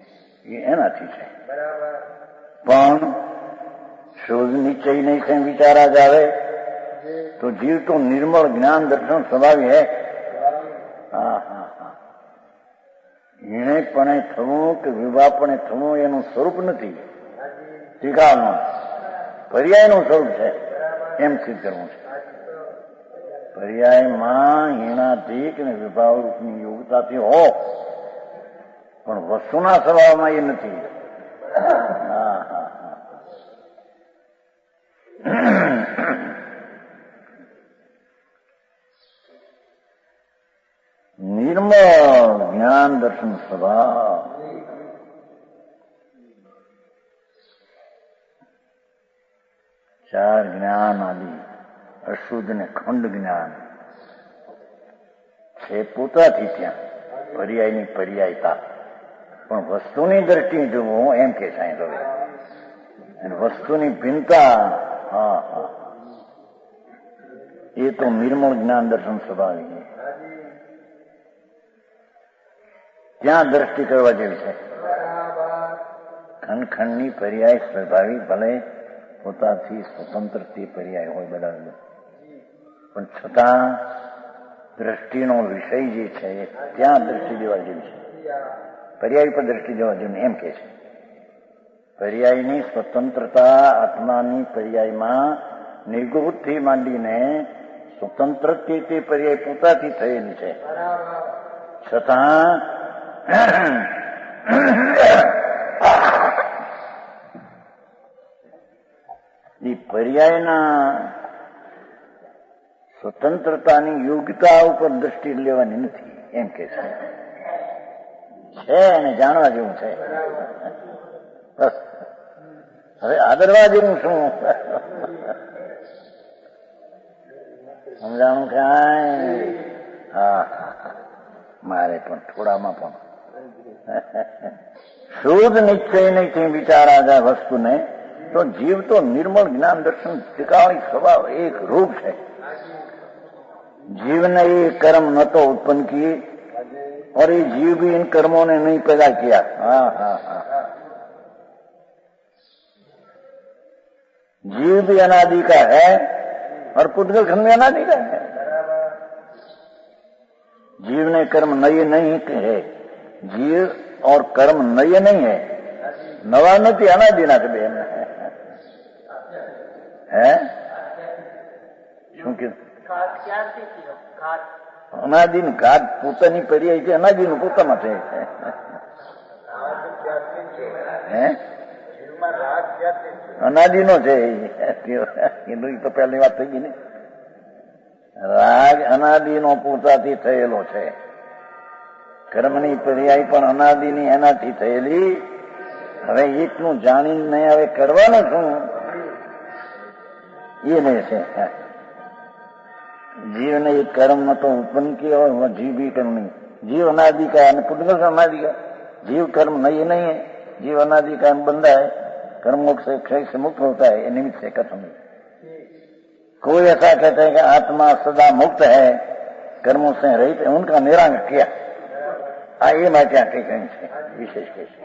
Speaker 1: એ એનાથી છે. પણ શોધ નિશ્ચય નહીં છે વિચારા જ આવે તો જીવ તો નિર્મળ જ્ઞાન દર્શન સ્વભાવી હે. હા હા હા, હીણેપણે થવું કે વિવાહપણે થવું એનું સ્વરૂપ નથી. ટીકામાં પર્યાયનું સ્વરૂપ છે એમ સિદ્ધ કરવું છે. પર્યાયમાં હીણાધિક અને વિભાવ રૂપની યોગતાથી હો, પણ વસ્તુના સ્વભાવમાં એ નથી. હા હા હા, નિર્મળ જ્ઞાન દર્શન સ્વભાવ. ચાર જ્ઞાન આદિ અશુદ્ધ ને ખંડ જ્ઞાન છે પોતાથી ત્યાં પર્યાયની પર્યાયતા. પણ વસ્તુની દ્રષ્ટિએ જોવું એમ કે સાંઈ રવે અને વસ્તુની ભિન્નતા. હા હા, એ તો નિર્મળ જ્ઞાન દર્શન સ્વભાવી છે. ત્યાં દ્રષ્ટિ કરવા જેવી છે. ખંડ ખંડની પર્યાય સ્વભાવી ભલે પોતાથી સ્વતંત્ર તે પર્યાય હોય બધા, પણ છતાં દ્રષ્ટિનો વિષય જે છે ત્યાં દ્રષ્ટિ દેવા જેવી છે. પર્યાય પર દ્રષ્ટિ દેવા જેવી એમ કે છે. પર્યાયની સ્વતંત્રતા આત્માની પર્યાયમાં નિવૃત્તિથી માંડીને સ્વતંત્ર તે પર્યાય પોતાથી થયેલી છે. છતાં એ પર્યાયના સ્વતંત્રતાની યોગ્યતા ઉપર દ્રષ્ટિ લેવાની નથી એમ કે છે. એને જાણવા જેવું છે. બસ હવે આદરવા જેવું શું સમજાણું કાંઈ? હા, મારે પણ થોડામાં પણ શુદ્ધ નિશ્ચય નહીં વિચારા જાય વસ્તુને તો જીવ તો નિર્મળ જ્ઞાન દર્શન ત્રિકાળી સ્વભાવ એક રૂપ છે. जीवने ये कर्म न तो उत्पन्न किए और ये जीव भी इन कर्मों ने नहीं पैदा किया. हाँ हाँ हाँ, जीव भी अनादि का है और पुद्गल खंड में अनादि का है. जीव ने कर्म नए नहीं है. जीव और कर्म नए नहीं है. नवा नहीं अनादि ना બે है શું કીધું? અનાદિન ઘાત પોતાની પર્યાય છે. અનાદિનું પોતામાં છે. અનાદિનો છે એનું તો પહેલી વાત થઈ ગઈ ને. રાગ અનાદિનો પોતાથી થયેલો છે. કર્મની પર્યાય પણ અનાદિની એનાથી થયેલી. હવે એકનું જાણીને હવે કરવાનું શું એ નહીં છે. जीव ने ये कर्म न तो उत्पन्न किया और वह जीव भी कर्म नहीं. जीव अनादि का है, पुद्गल अनादि का. जीव कर्म नहीं है. जीव अनादि का बंदा है. कर्म मोक्ष से क्षय से मुक्त होता है. ये निमित्त से कथन है. कोई ऐसा कहते हैं कि आत्मा सदा मुक्त है, कर्मों से रहित है, उनका निरांग किया. ये मैं क्या कहीं विशेष कैसे